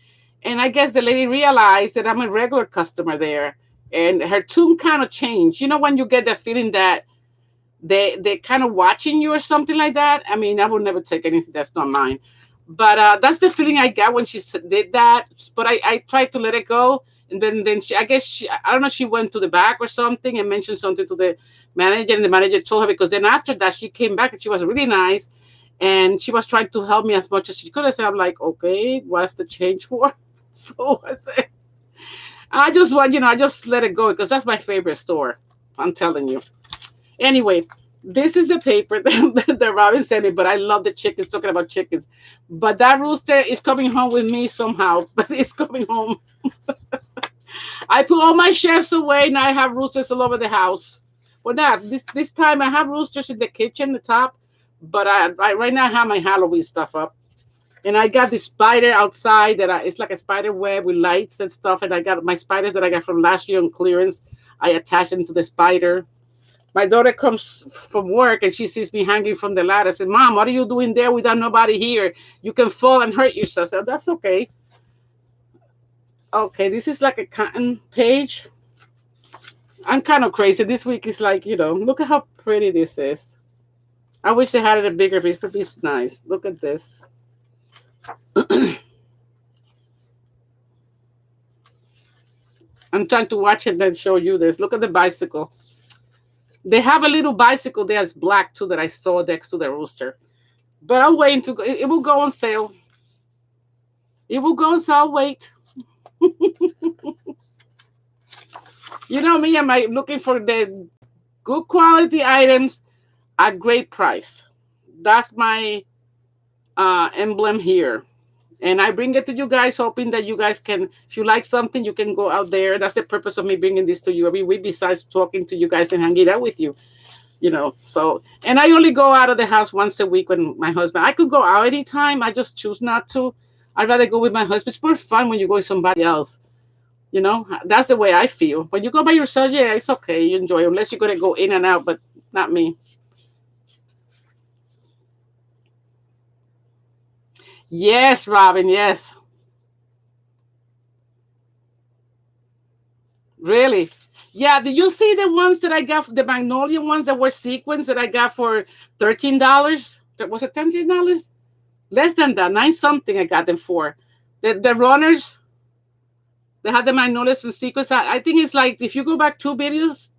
and I guess the lady realized that I'm a regular customer there, and her tune kind of changed. When you get the feeling that they kind of watching you or something like that. I mean, I will never take anything that's not mine, but that's the feeling I got when she did that. But I tried to let it go, and then I guess I don't know, she went to the back or something and mentioned something to the manager, and the manager told her, because then after that she came back and she was really nice, and she was trying to help me as much as she could. I said, I'm like, okay, what's the change for? So I said, I just want, I just let it go because that's my favorite store. I'm telling you. Anyway, this is the paper that Robin sent me, but I love the chickens, talking about chickens. But that rooster is coming home with me somehow, but it's coming home. I put all my chefs away. Now I have roosters all over the house. Well, not this time I have roosters in the kitchen, the top, but I right now I have my Halloween stuff up. And I got this spider outside it's like a spider web with lights and stuff. And I got my spiders that I got from last year on clearance. I attach them to the spider. My daughter comes from work and she sees me hanging from the ladder. I said, "Mom, what are you doing there without nobody here? You can fall and hurt yourself." I said, "That's okay." Okay, this is like a cotton page. I'm kind of crazy. This week is like, look at how pretty this is. I wish they had it a bigger piece, but it's nice. Look at this. I'm trying to watch it and show you this. Look at the bicycle. They have a little bicycle there that's black too that I saw next to the rooster. But I'm waiting to go. It will go on sale. It will go on sale. I'll wait. You know me, am I looking for the good quality items at great price? That's my emblem here. And I bring it to you guys, hoping that you guys can, if you like something, you can go out there. That's the purpose of me bringing this to you every week, besides talking to you guys and hanging out with you. So, and I only go out of the house once a week when my husband, I could go out anytime. I just choose not to. I'd rather go with my husband. It's more fun when you go with somebody else. That's the way I feel. When you go by yourself, yeah, it's okay. You enjoy it, unless you're going to go in and out, but not me. Yes, Robin, yes. Really? Yeah, did you see the ones that I got, the Magnolia ones that were sequins that I got for $13? Was it $13? Less than that, nine something I got them for. The runners, they had the Magnolias and sequins. I think it's like, if you go back two videos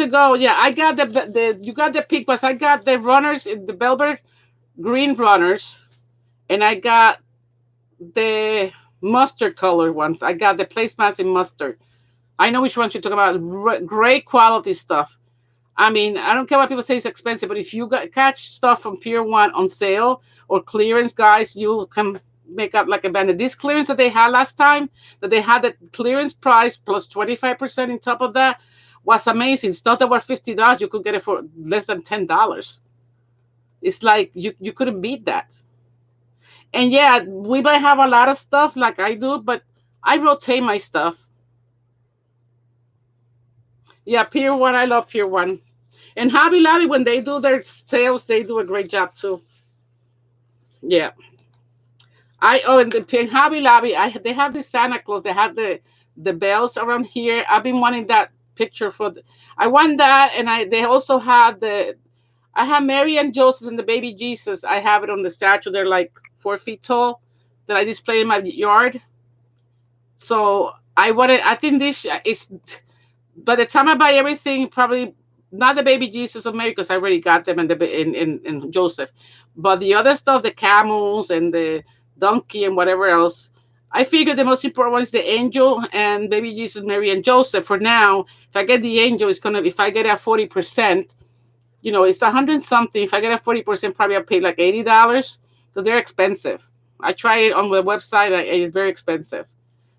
ago, yeah, I got the you got the pink ones. I got the runners, the velvet green runners, and I got the mustard color ones. I got the placemats in mustard. I know which ones you're talking about. Great quality stuff. I mean, I don't care what people say it's expensive, but if you catch stuff from Pier 1 on sale or clearance, guys, you can make up like a bandit. This clearance that they had last time, that they had the clearance price plus 25% on top of that, was amazing. Stuff that were $50, you could get it for less than $10. It's like you couldn't beat that. And yeah, we might have a lot of stuff like I do, but I rotate my stuff. Yeah, Pier 1, I love Pier 1. And Hobby Lobby, when they do their sales, they do a great job too. Yeah. And in Hobby Lobby, they have the Santa Claus. They have the bells around here. I've been wanting that picture for. I want that, and they also had I have Mary and Joseph and the baby Jesus. I have it on the statue. They're like 4 feet tall that I display in my yard. So I wanted. I think this is. By the time I buy everything, probably not the baby Jesus or Mary, because I already got them in Joseph, but the other stuff, the camels and the donkey and whatever else. I figure the most important one is the angel and baby Jesus, Mary, and Joseph. For now, if I get the angel, it's gonna. If I get a 40%, it's 100 something. If I get a 40%, probably I'll pay like $80 because they're expensive. I try it on the website, and it's very expensive.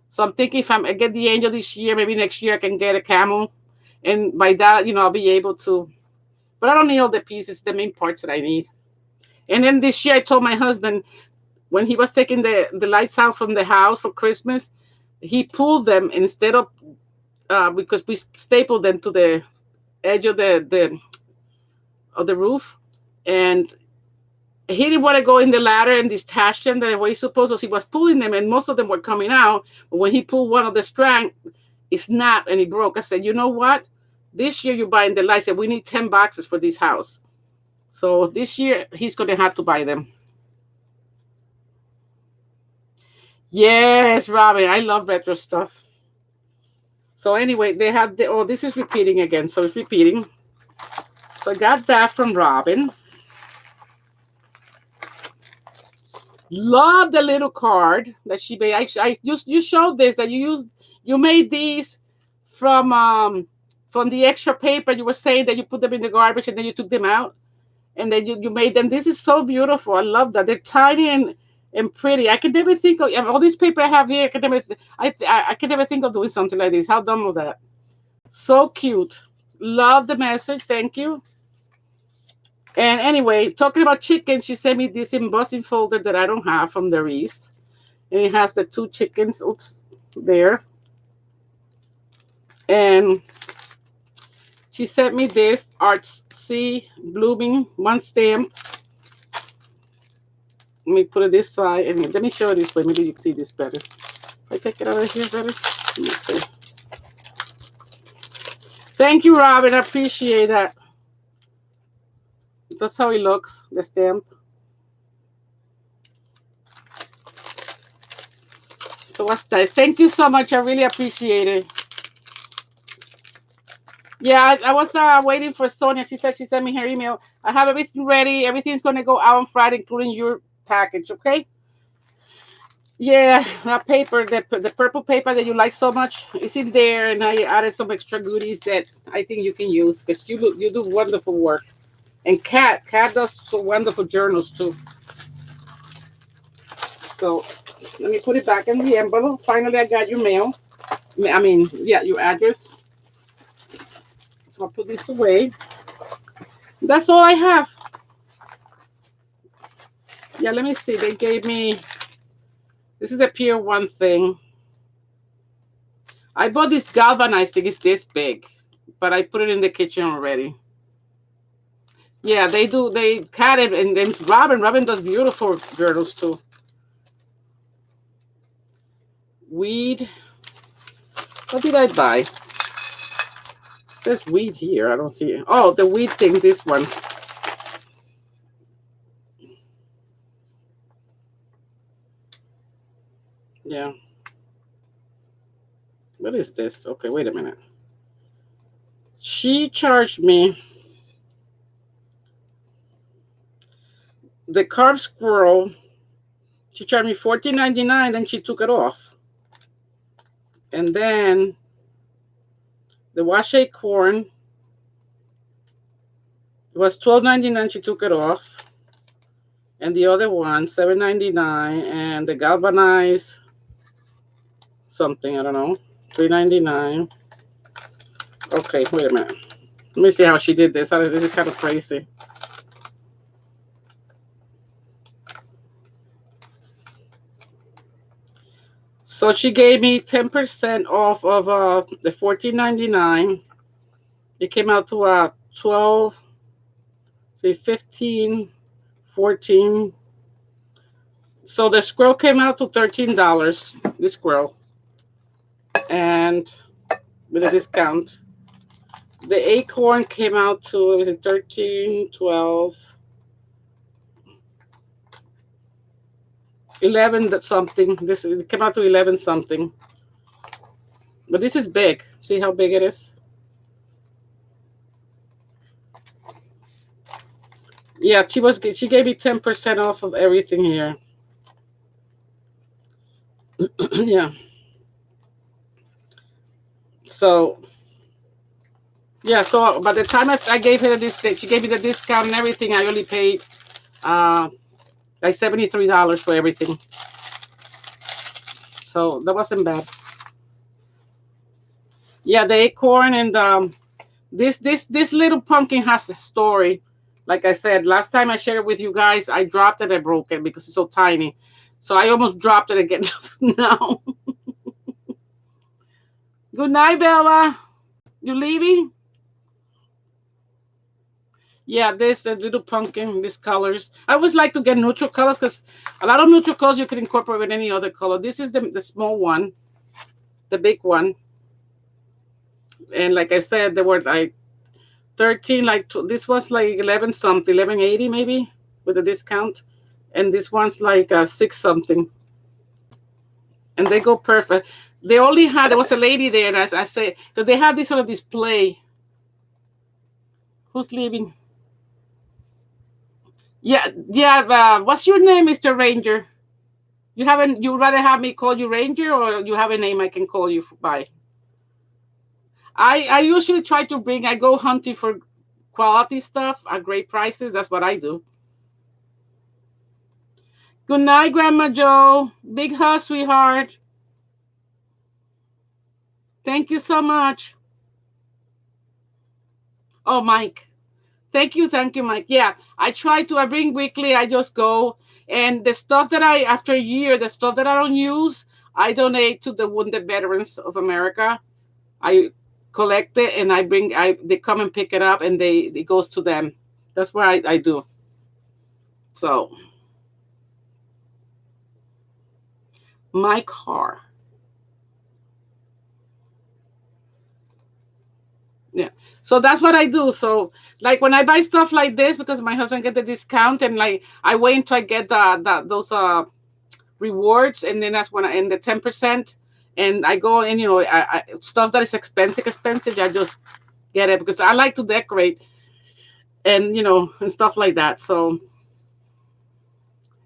So I'm thinking if I get the angel this year, maybe next year I can get a camel, and by that, I'll be able to. But I don't need all the pieces, the main parts that I need. And then this year I told my husband when he was taking the lights out from the house for Christmas, he pulled them instead of because we stapled them to the edge of the roof, and he didn't want to go in the ladder and detach them the way he's supposed to. So he was pulling them, and most of them were coming out. But when he pulled one of the strand, it snapped and it broke. I said, you know what? This year you're buying the lights. I said, we need 10 boxes for this house. So this year he's going to have to buy them. Yes, Robin. I love retro stuff. So anyway, they had this is repeating again. So it's repeating. So I got that from Robin. Love the little card that she made. You showed this that you made these from the extra paper. You were saying that you put them in the garbage and then you took them out and then you made them. This is so beautiful. I love that. They're tiny and pretty. I could never think of all this paper I have here. I could never think of doing something like this. How dumb was that? So cute. Love the message. Thank you. And anyway, talking about chicken, she sent me this embossing folder that I don't have from the Reese. And it has the 2 chickens, there. And she sent me this artsy blooming 1 stamp. Let me put it this side. And let me show it this way. Maybe you can see this better. If I take it out of here better. Let me see. Thank you, Robin. I appreciate that. That's how it looks, the stamp. So what's that? Thank you so much. I really appreciate it. Yeah, I was waiting for Sonia. She said she sent me her email. I have everything ready. Everything's going to go out on Friday, including your package, okay? Yeah, that paper, the purple paper that you like so much, is in there, and I added some extra goodies that I think you can use because you do wonderful work. And Kat does so wonderful journals too. So let me put it back in the envelope. Finally, I got your mail. Your address. So I'll put this away. That's all I have. Yeah, let me see. They gave me, this is a Pier 1 thing. I bought this galvanized thing. It's this big, but I put it in the kitchen already. Yeah, they do. They cut it, and then Robin does beautiful journals too. Weed. What did I buy? It says weed here. I don't see it. Oh, the weed thing. This one. Yeah. What is this? Okay, wait a minute. She charged me the carb squirrel. She charged me $14.99, then she took it off. And then the wash corn, it was $12.99. She took it off. And the other one, $7.99. And the galvanized something, I don't know, $3.99. Okay, wait a minute. Let me see how she did this. This is kind of crazy. So she gave me 10% off of the $14.99. It came out to 12, say 15, 14. So the squirrel came out to $13. This squirrel, and with a discount. The acorn came out to, it was 13, 12, 11 something. This it came out to 11 something. But this is big. See how big it is? Yeah, she gave me 10% off of everything here. Yeah. So yeah, so by the time I gave her this, she gave me the discount and everything. I only paid uh like $73 for everything. So that wasn't bad. Yeah, the acorn and this little pumpkin has a story. Like I said, last time I shared it with you guys, I dropped it, I broke it because it's so tiny. So I almost dropped it again now. Good night, Bella. You leaving? Yeah, this the little pumpkin, these colors. I always like to get neutral colors because a lot of neutral colors you can incorporate with any other color. This is the small one, the big one. And like I said, there were like 13, like this was like 11 something, 11.80 maybe with a discount. And this one's like 6 something. And they go perfect. They only had, there was a lady there, and as I say, because they have this sort of display. Who's leaving? Yeah, yeah. What's your name, Mr. Ranger? You haven't. You rather have me call you Ranger, or you have a name I can call you by? I usually try to bring. I go hunting for quality stuff at great prices. That's what I do. Good night, Grandma Joe. Big hug, sweetheart. Thank you so much. Oh, Mike. Thank you, Mike. Yeah, I try to. I bring weekly. I just go, and the stuff that I after a year, the stuff that I don't use, I donate to the Wounded Veterans of America. I collect it, and I bring. They come and pick it up, and it goes to them. That's what I do. So my car. Yeah. So that's what I do. So like when I buy stuff like this, because my husband get the discount, and like I wait until I get those rewards, and then that's when I end the 10%, and I go and stuff that is expensive. I just get it because I like to decorate and and stuff like that. So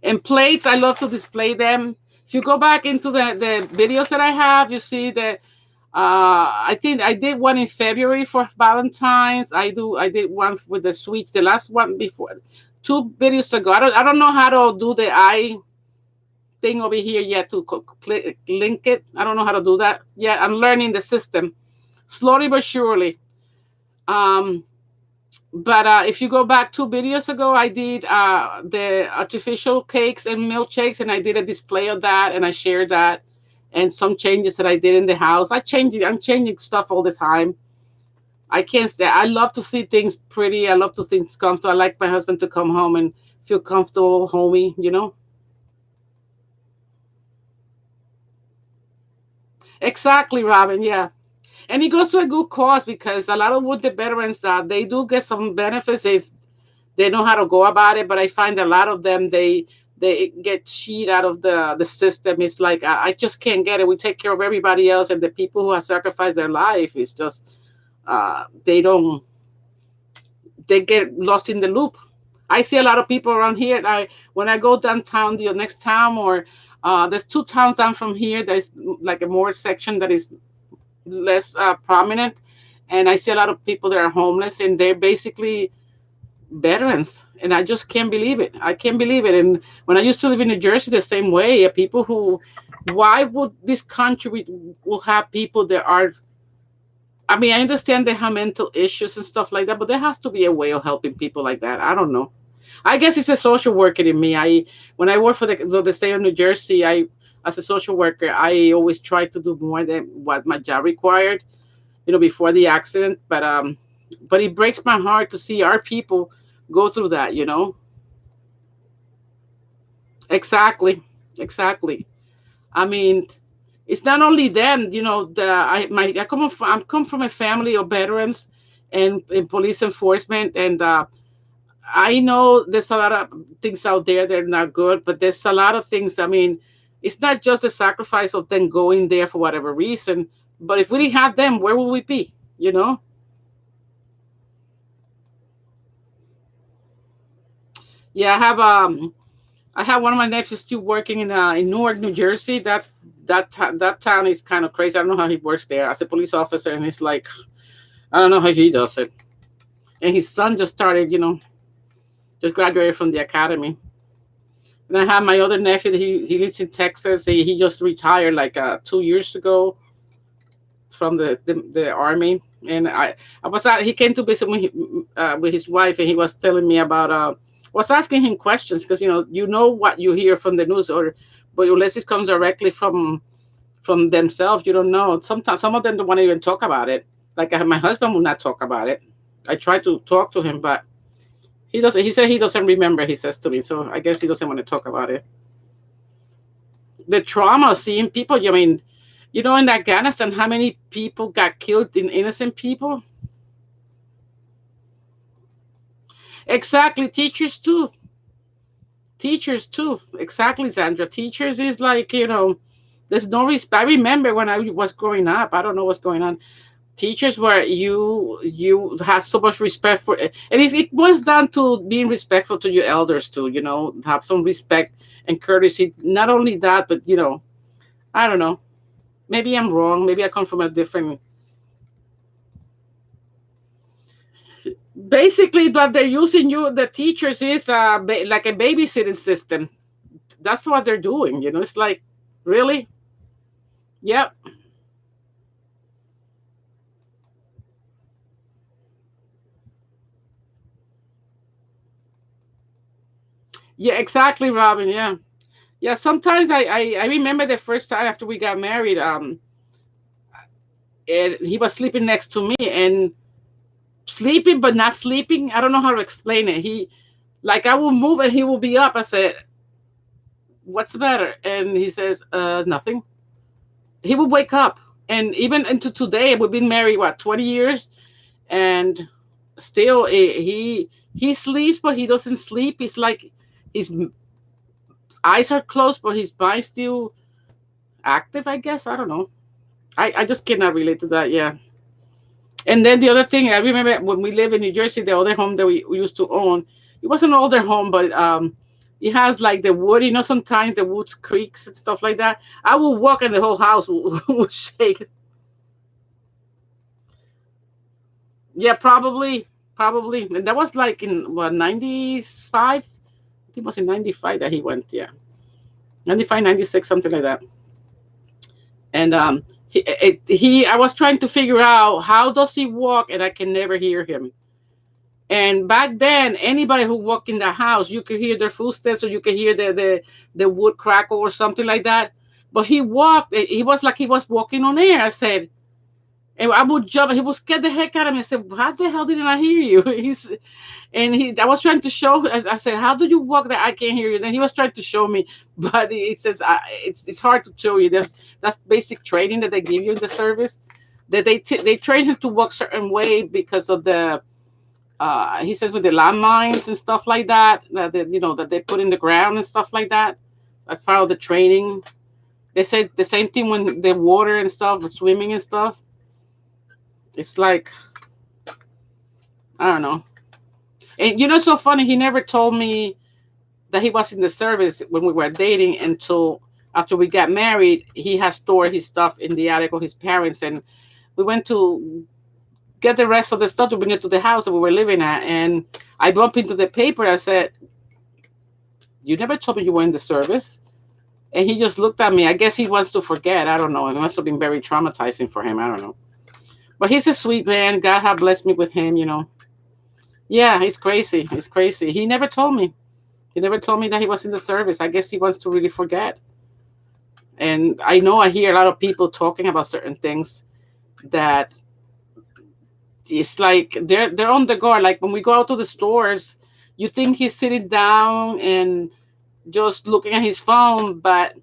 and plates, I love to display them. If you go back into the videos that I have, you see that I think I did one in February for Valentine's. I did one with the sweets. The last one before 2 videos ago. I don't know how to do the eye thing over here yet to link it. I don't know how to do that yet. I'm learning the system slowly but surely. But if you go back 2 videos ago, I did the artificial cakes and milkshakes, and I did a display of that, and I shared that, and some changes that I did in the house. I'm changing stuff all the time. I can't stay. I love to see things pretty. I love to see things comfortable. I like my husband to come home and feel comfortable, homey. Exactly, Robin. Yeah. And it goes to a good cause because a lot of wounded veterans, they do get some benefits if they know how to go about it. But I find a lot of them, they get cheat out of the system. It's like, I just can't get it. We take care of everybody else. And the people who have sacrificed their life, it's just, they get lost in the loop. I see a lot of people around here. When I go downtown, the next town, or there's 2 towns down from here, there's like a more section that is less prominent, and I see a lot of people that are homeless, and they're basically veterans, and I just can't believe it. I can't believe it. And when I used to live in New Jersey, the same way, people who, why would this country will have people that are, I mean, I understand they have mental issues and stuff like that, but there has to be a way of helping people like that. I don't know. I guess it's a social worker in me. When I worked for the state of New Jersey, as a social worker, I always tried to do more than what my job required, before the accident. But it breaks my heart to see our people go through that. Exactly. I mean, it's not only them. I come from a family of veterans, and police enforcement. And I know there's a lot of things out there that are not good, but there's a lot of things. I mean, it's not just the sacrifice of them going there for whatever reason, but if we didn't have them, where would we be? You know? Yeah, I have one of my nephews still working in Newark, New Jersey. That town is kind of crazy. I don't know how he works there as a police officer, and it's like I don't know how he does it. And his son just started, just graduated from the academy. And I have my other nephew. He lives in Texas. He just retired like 2 years ago from the army. And I was at, he came to visit with his wife, and he was telling me about was asking him questions because you know what you hear from the news, or but unless it comes directly from themselves, you don't know. Sometimes some of them don't want to even talk about it. Like my husband will not talk about it. I try to talk to him, but he doesn't. He said he doesn't remember. He says to me, so I guess he doesn't want to talk about it. The trauma of seeing people. I mean, in Afghanistan, how many people got killed in innocent people? Exactly, teachers too. Teachers too. Exactly, Sandra. Teachers is like there's no respect. I remember when I was growing up. I don't know what's going on. Teachers where you have so much respect for, and it boils down to being respectful to your elders too. Have some respect and courtesy. Not only that, but I don't know. Maybe I'm wrong. Maybe I come from a different. Basically, what they're using the teachers is like a babysitting system. That's what they're doing. It's like, really? Yep. Yeah, exactly, Robin. Yeah. Yeah, sometimes I remember the first time after we got married, and he was sleeping next to me and sleeping but not sleeping. I don't know how to explain it. He like I will move and he will be up. I said, "What's the matter?" And he says, nothing." He would wake up, and even into today, we've been married what 20 years, and still he sleeps, but he doesn't sleep. It's like his eyes are closed, but his mind's still active. I guess I don't know. I just cannot relate to that. Yeah. And then the other thing, I remember when we lived in New Jersey, the other home that we used to own, it was an older home, but it has like the wood, sometimes the woods creaks and stuff like that. I would walk and the whole house would shake. Yeah, probably. And that was like in what, 95? I think it was in 95 that he went, yeah. 95, 96, something like that. And I was trying to figure out how does he walk, and I can never hear him. And back then, anybody who walked in the house, you could hear their footsteps, or you could hear the wood crackle or something like that. But he walked. He was like he was walking on air. I said, and I would jump. He would scare the heck out of me. I said, "How the hell didn't I hear you?" I was trying to show. I said, "How do you walk that I can't hear you?" Then he was trying to show me, but it says it's hard to show you. That's basic training that they give you in the service. That they train him to walk certain way because of the he says with the landmines and stuff like that, that they put in the ground and stuff like that. That's part of the training. They said the same thing when the water and stuff, the swimming and stuff. It's like I don't know. And it's so funny. He never told me that he was in the service when we were dating until after we got married. He has stored his stuff in the attic of his parents, and we went to get the rest of the stuff to bring it to the house that we were living at. And I bumped into the paper. I said, "You never told me you were in the service." And he just looked at me. I guess he wants to forget. I don't know. It must have been very traumatizing for him. I don't know. But he's a sweet man. God have blessed me with him. Yeah, he's crazy. He's crazy. He never told me. He never told me that he was in the service. I guess he wants to really forget. And I know I hear a lot of people talking about certain things that it's like they're on the guard. Like when we go out to the stores, you think he's sitting down and just looking at his phone, but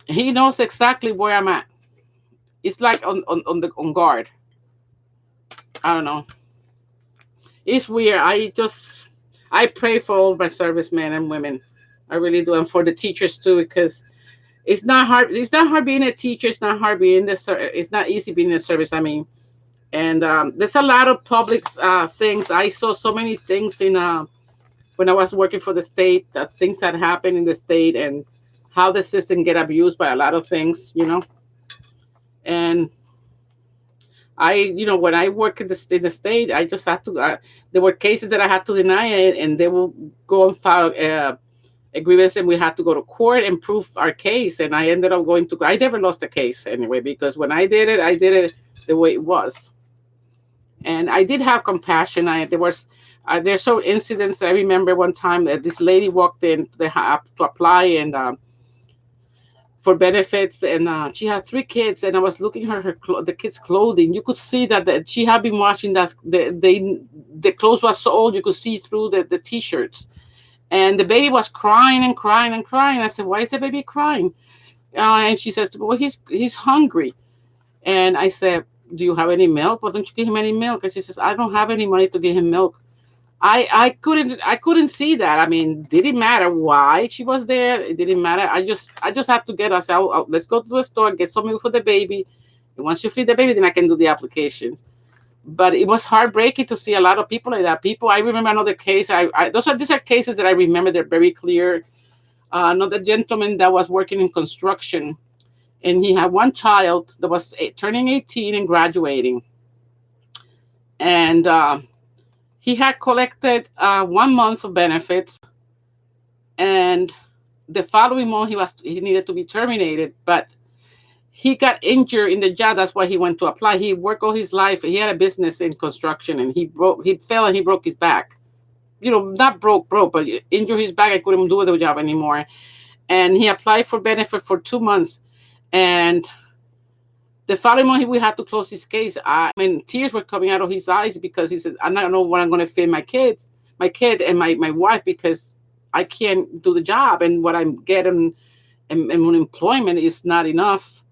he knows exactly where I'm at. It's like on guard. I don't know. It's weird. I pray for all my servicemen and women. I really do, and for the teachers too, because it's not hard. It's not hard being a teacher. It's not hard being it's not easy being in the service. I mean, and there's a lot of public things. I saw so many things in when I was working for the state, things that happen in the state, and how the system get abused by a lot of things, and when I work in the state, I just had to. There were cases that I had to deny it, and they will go and file a grievance, and we had to go to court and prove our case. And I ended up going to. I never lost a case anyway, because when I did it the way it was, and I did have compassion. There's some incidents. I remember one time that this lady walked in to apply and for benefits, and she had three kids, and I was looking at the kids' clothing. You could see that she had been washing that the clothes was so old you could see through the t-shirts, and the baby was crying and crying and crying. I said, "Why is the baby crying?" And she says, "Well, he's hungry." And I said, "Do you have any milk? Why don't you give him any milk?" And she says, "I don't have any money to give him milk." I couldn't see that. I mean, did it matter why she was there? It didn't matter. I just have to get us out. Let's go to the store, get some milk for the baby. And once you feed the baby, then I can do the applications. But it was heartbreaking to see a lot of people like that. I remember another case. These are cases that I remember. They're very clear. Another gentleman that was working in construction, and he had one child that was turning 18 and graduating, and he had collected 1 month of benefits, and the following month he needed to be terminated, but he got injured in the job. That's why he went to apply. He worked all his life. He had a business in construction, and he fell and he broke his back. Not broke, but injured his back. I couldn't do the job anymore. And he applied for benefit for 2 months, and the following month we had to close his case. I mean, tears were coming out of his eyes because he says, "I don't know what I'm going to feed my kid and my wife, because I can't do the job, and what I'm getting and unemployment is not enough."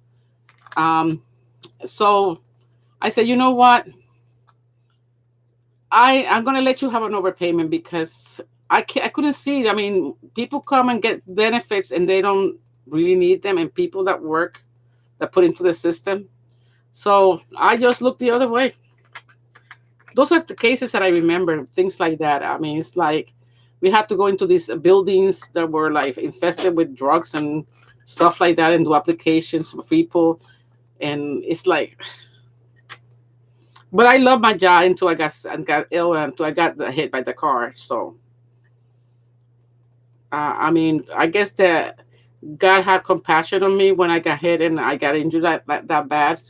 So I said, "You know what? I'm going to let you have an overpayment, because I couldn't see. I mean, people come and get benefits and they don't really need them, and people that work, that put into the system." So I just looked the other way. Those are the cases that I remember, things like that. I mean, it's like we had to go into these buildings that were like infested with drugs and stuff like that, and do applications for people. And it's like, but I love my job until I got ill, and until I got hit by the car. So, I mean, I guess that God had compassion on me when I got hit and I got injured that bad.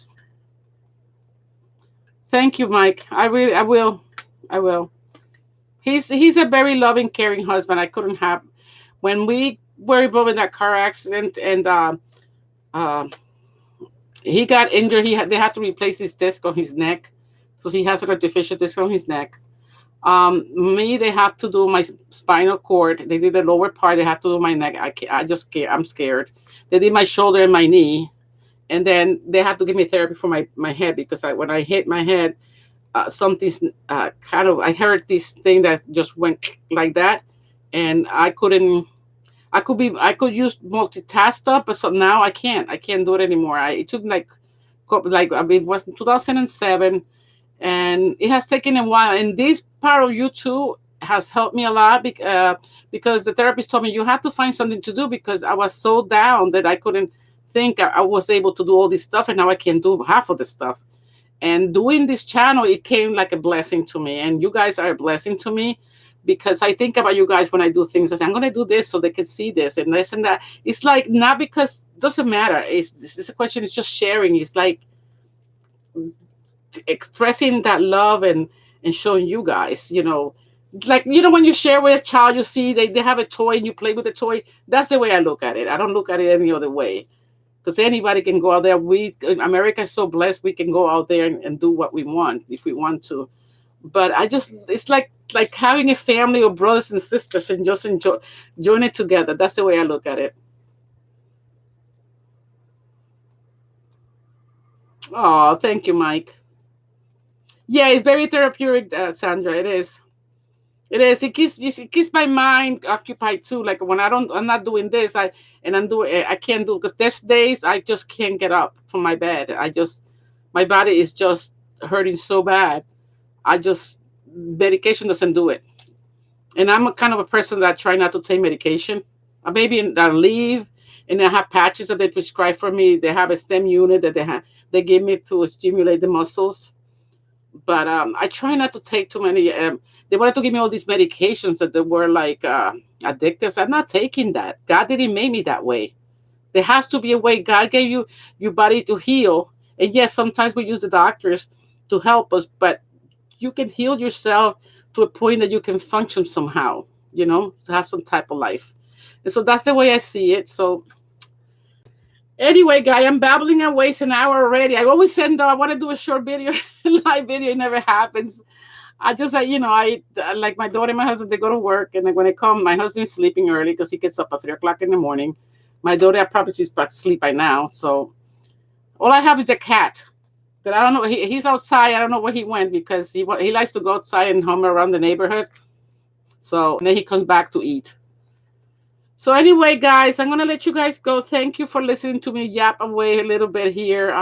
Thank you, Mike. I will. I will. He's a very loving, caring husband. I couldn't have when we were involved in that car accident, and uh, he got injured. They had to replace his disc on his neck, so he has an artificial disc on his neck. Me, they have to do my spinal cord. They did the lower part. They have to do my neck. I just can't. I'm scared. They did my shoulder and my knee, and then they had to give me therapy for my head, because when I hit my head, something's I heard this thing that just went like that, and I could use multitask stuff, but so now I can't do it anymore. It took I mean, it was 2007, and it has taken a while, and this part of you too has helped me a lot, because the therapist told me you have to find something to do, because I was so down that I couldn't think I was able to do all this stuff, and now I can do half of the stuff. And doing this channel, it came like a blessing to me, and you guys are a blessing to me, because I think about you guys when I do things. I say, I'm going to do this so they can see this and this and that. It's like, not because it doesn't matter. It's a question. It's just sharing. It's like expressing that love and showing you guys, like, when you share with a child, you see they have a toy and you play with the toy. That's the way I look at it. I don't look at it any other way, because anybody can go out there. America is so blessed. We can go out there and do what we want if we want to. But it's like having a family of brothers and sisters, and just join it together. That's the way I look at it. Oh, thank you, Mike. Yeah, it's very therapeutic, Sandra. It is. It is. It keeps my mind occupied too. Like when I'm not doing this, I can't do because there's days I just can't get up from my bed. My body is just hurting so bad. I just medication doesn't do it. And I'm a kind of a person that try not to take medication. Maybe I leave and I have patches that they prescribe for me. They have a stem unit that they give me to stimulate the muscles. But I try not to take too many. They wanted to give me all these medications that they were like addictive. I'm not taking that. God didn't make me that way. There has to be a way. God gave you your body to heal. And yes, sometimes we use the doctors to help us, but you can heal yourself to a point that you can function somehow, to have some type of life. And so that's the way I see it. So anyway, guy, I'm babbling and waste an hour already. I always said, though, I want to do a short video, live video. It never happens. I just, I like my daughter and my husband, they go to work. And then when they come, my husband's sleeping early because he gets up at 3 o'clock in the morning. My daughter, probably she's about to sleep by now. So all I have is a cat that I don't know. He's outside. I don't know where he went because he likes to go outside and hum around the neighborhood. So and then he comes back to eat. So anyway, guys, I'm gonna let you guys go. Thank you for listening to me yap away a little bit here.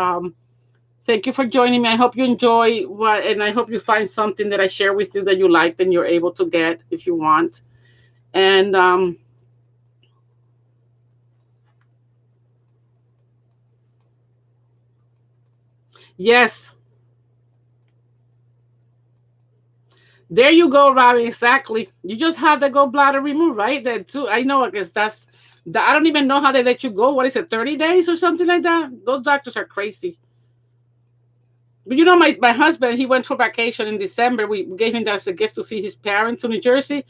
Thank you for joining me. I hope you enjoy and I hope you find something that I share with you that you liked and you're able to get if you want. And yes, there you go, Robbie. Exactly. You just have the gallbladder removed, right? That too. I know. I guess I don't even know how they let you go. What is it, 30 days or something like that? Those doctors are crazy. But my husband, he went for vacation in December. We gave him that as a gift to see his parents in New Jersey.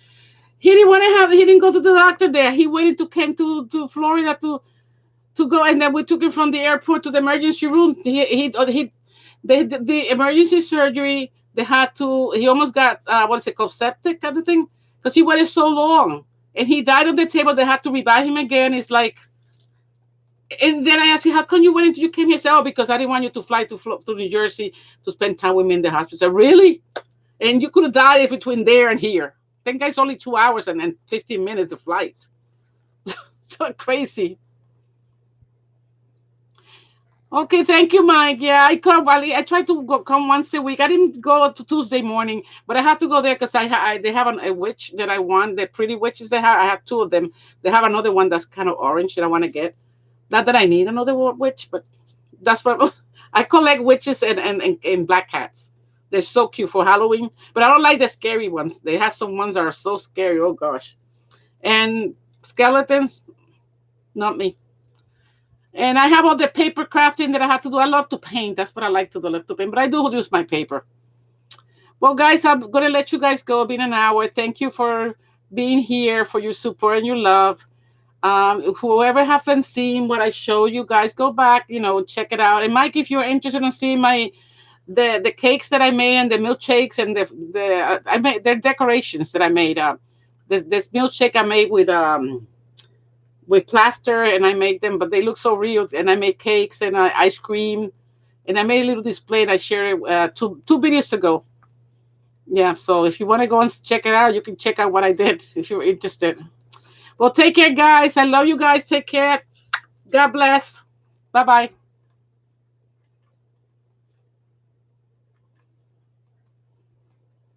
He didn't go to the doctor there. He waited to came to Florida to go, and then we took him from the airport to the emergency room. The emergency surgery. They had to. He almost got what is it called, septic kind of thing, because he waited so long, and he died on the table. They had to revive him again. It's like, and then I asked him, "How come you went until you came here?" He said, "Oh, because I didn't want you to fly to New Jersey to spend time with me in the hospital." I said, "Really? And you could have died between there and here. I think it's only 2 hours and 15 minutes of flight." So crazy. Okay, thank you, Mike. Yeah, I come. I try to come once a week. I didn't go to Tuesday morning, but I had to go there because they have a witch that I want. The pretty witches they have. I have two of them. They have another one that's kind of orange that I want to get. Not that I need another witch, but that's what I collect witches and black cats. They're so cute for Halloween, but I don't like the scary ones. They have some ones that are so scary. Oh gosh, and skeletons, not me. And I have all the paper crafting that I have to do. I love to paint. That's what I like to do. I love to paint, but I do use my paper. Well, guys, I'm gonna let you guys go. Been an hour. Thank you for being here, for your support and your love. Whoever haven't seen what I show you guys, go back, check it out. And Mike, if you're interested in seeing the cakes that I made and the milkshakes and the I made their decorations that I made. This milkshake I made with plaster and I make them, but they look so real. And I make cakes and ice cream, and I made a little display and I shared it two videos ago. Yeah, so if you want to go and check it out, you can check out what I did if you're interested. Well, take care, guys. I love you guys. Take care. God bless. Bye bye.